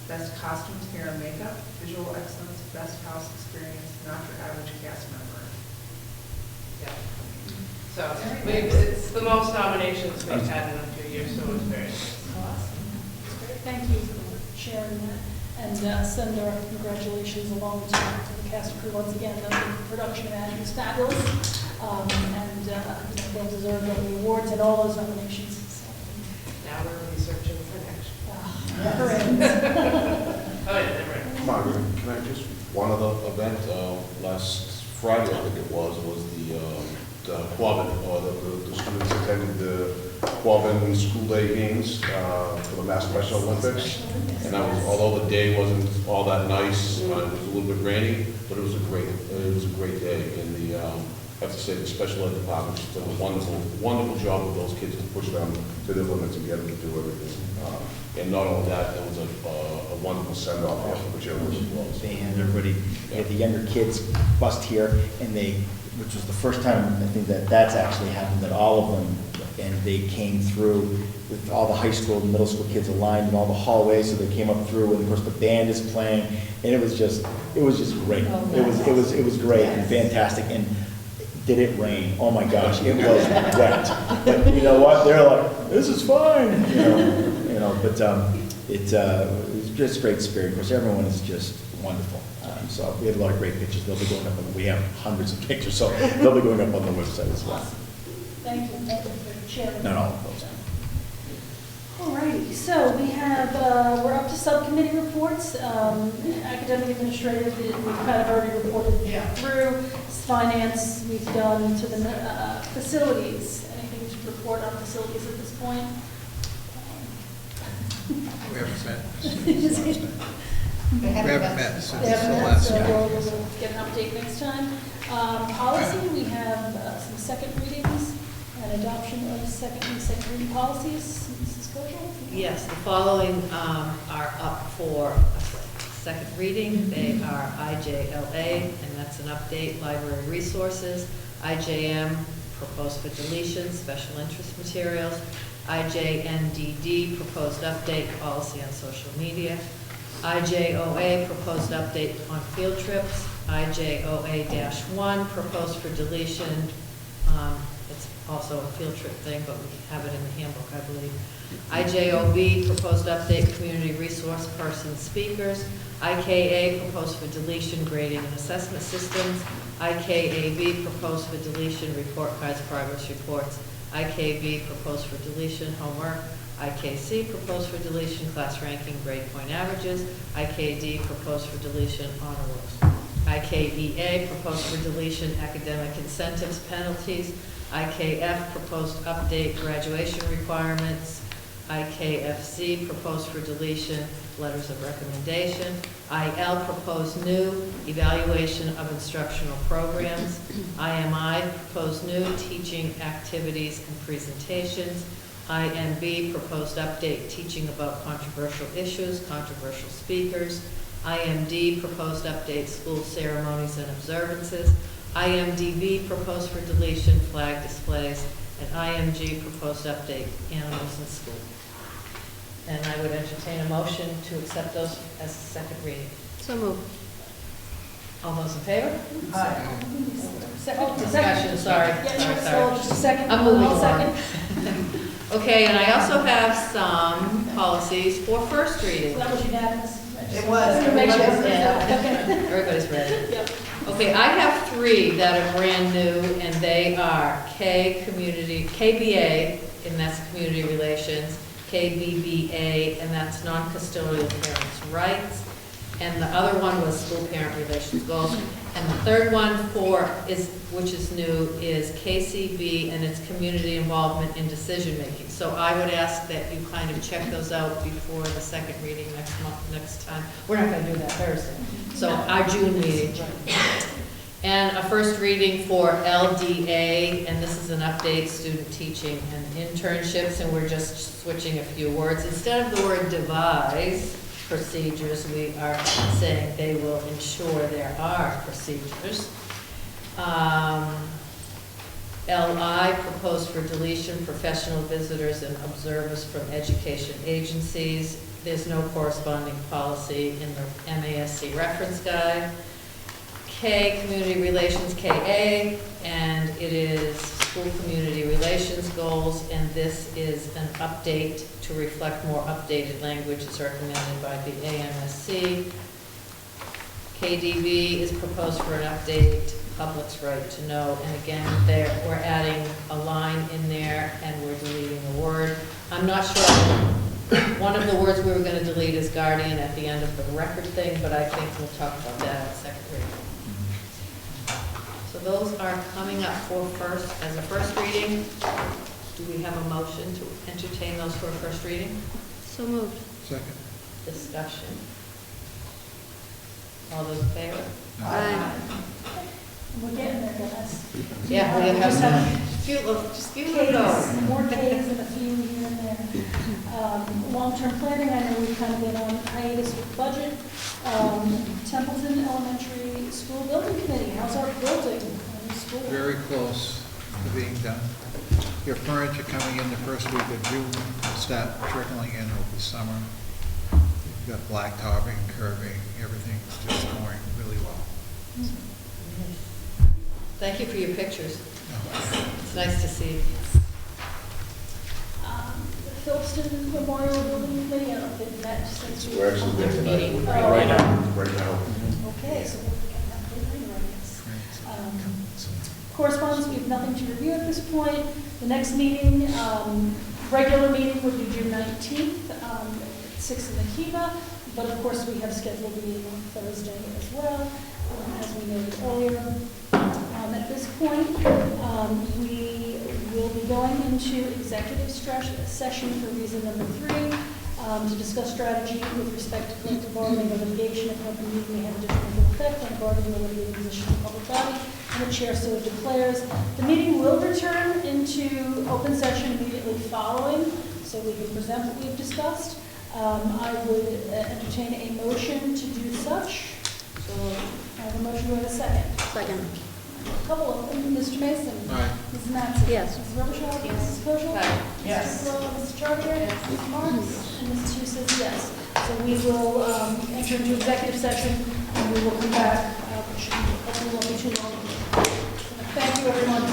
Best Costumes, Hair and Makeup, Visual Excellence, Best House Experience, Not Your Average Cast Member. Yeah. So it's the most nominations we've had in a few years, so it's very nice. Awesome. Thank you for sharing that. And send our congratulations along to the cast and crew once again. The production value is fabulous, and they'll deserve the awards and all those nominations. So. Now we're researching for next year. Never ends. Oh, yeah, never ends. Margaret, can I just, one other event, last Friday, I think it was the Quabbin, or the students attended the Quabbin School Day Games for the Mass Special Olympics. And that was, although the day wasn't all that nice, it was a little bit rainy, but it was a great day. And I have to say, the special ed department did a wonderful job with those kids to push them to their limits and get them to do everything. And not only that, there was a wonderful send-off after whichever it was. They had everybody, the younger kids bust here, and which was the first time I think that's actually happened, that all of them, and they came through with all the high school and middle school kids aligned in all the hallways, so they came up through, and of course the band is playing, and it was just great. It was great and fantastic, and did it rain? Oh my gosh, it was wet. But you know what? They're like, this is fine. But it was just great spirit. Of course, everyone is just wonderful. So we have a lot of great pictures. They'll be going up. We have hundreds of pictures, so they'll be going up on the website as well. Thank you for sharing. Not all of those. Alrighty, so we have, we're up to subcommittee reports. Academic administrative, we've kind of already reported through. Finance, we've done to the facilities. Anything to report on facilities at this point? We haven't met since last time. We haven't met since They haven't the met, last so time. we'll get an update next time. Policy, we have some second readings and adoption of second reading policies. Mrs. Kojal? Yes, the following are up for a second reading. They are IJLA, and that's an update, library resources. IJM, proposed for deletion, special interest materials. IJNDD, proposed update, policy on social media. IJOA, proposed update on field trips. IJOA-1, proposed for deletion. It's also a field trip thing, but we have it in the handbook, I believe. IJOB, proposed update, community resource person speakers. IKA, proposed for deletion, grading and assessment systems. IKAB, proposed for deletion, report cards, progress reports. IKB, proposed for deletion, homework. IKC, proposed for deletion, class ranking, grade point averages. IKD, proposed for deletion, honor rolls. IKEA, proposed for deletion, academic incentives, penalties. IKF, proposed update, graduation requirements. IKFC, proposed for deletion, letters of recommendation. IL, proposed new, evaluation of instructional programs. IMI, proposed new, teaching activities and presentations. IMB, proposed update, teaching about controversial issues, controversial speakers. IMD, proposed update, school ceremonies and observances. IMDB, proposed for deletion, flag displays. And IMG, proposed update, animals in school. And I would entertain a motion to accept those as a second reading. So moved. All those in favor? Second. Discussion, sorry. Yeah, Sorry. so just a second. I'm moving I'll along. second. Okay, and I also have some policies for first reading. So that was unanimous. It was. Everybody's- yeah. Okay. Everybody's ready. Yep. Okay, I have three that are brand new, and they are KBA, and that's community relations, KBBA, and that's non-custodial parents' rights, and the other one was school parent relations goals, and the third one which is new, is KCB, and it's community involvement in decision-making. So I would ask that you kind of check those out before the second reading next time. We're not gonna do that Thursday, so our June meeting. And a first reading for LDA, and this is an update, student teaching and internships, and we're just switching a few words. Instead of the word devise procedures, we are saying they will ensure there are procedures. LI, proposed for deletion, professional visitors and observers from education agencies. There's no corresponding policy in the MASC reference guide. K, community relations, KA, and it is school community relations goals, and this is an update to reflect more updated language as recommended by the AMSC. KDB is proposed for an update, public's right to know, and again, we're adding a line in there and we're deleting a word. I'm not sure, one of the words we were going to delete is guardian at the end of the record thing, but I think we'll talk about that at second reading. So those are coming up as a first reading. Do we have a motion to entertain those for a first reading? So moved. Second. Discussion. All those in favor? Aye. We're getting there, guys. Yeah, we have Just have just few to go. more Ks and a few here and there. Long-term planning, I know we've kind of been on hiatus with budget. Templeton Elementary School Building Committee, how's our building? School? Very close to being done. Your furniture coming in the first week of June, will start trickling in over the summer. You've got black topping, curving, everything's just going really well. Thank you for your pictures. It's nice to see. The Phillipston Memorial Building Committee, I don't think they've met since we. We're actually there tonight. Meeting. Right now. Right now. Okay, so we'll get that later, I guess. Correspondence, we have nothing to review at this point. The next meeting, regular meeting would be June 19th, at 6 in the Kiva, but of course we have scheduled a meeting on Thursday as well, as we noted earlier. At this point, we will be going into executive session for reason number 3, to discuss strategy with respect to collective bargaining or litigation if open meeting may have a detrimental effect on bargaining or litigating position of the public body, and the chair so declares. The meeting will return into open session immediately following, so we can present what we've discussed. I would entertain a motion to do such. So I have a motion, do I have a second? Second. A couple of them, Mr. Mason. Aye. Mrs. Matson. Yes. Mrs. Robichaud. Yes. Mrs. Kojal. Yes. Mr. Cirillo, Mr. Chartier. Yes. Mr. Marks. And Mrs. Hughes says yes. So we will enter into executive session, and we will come back, which hopefully won't be too long. Thank you, everyone.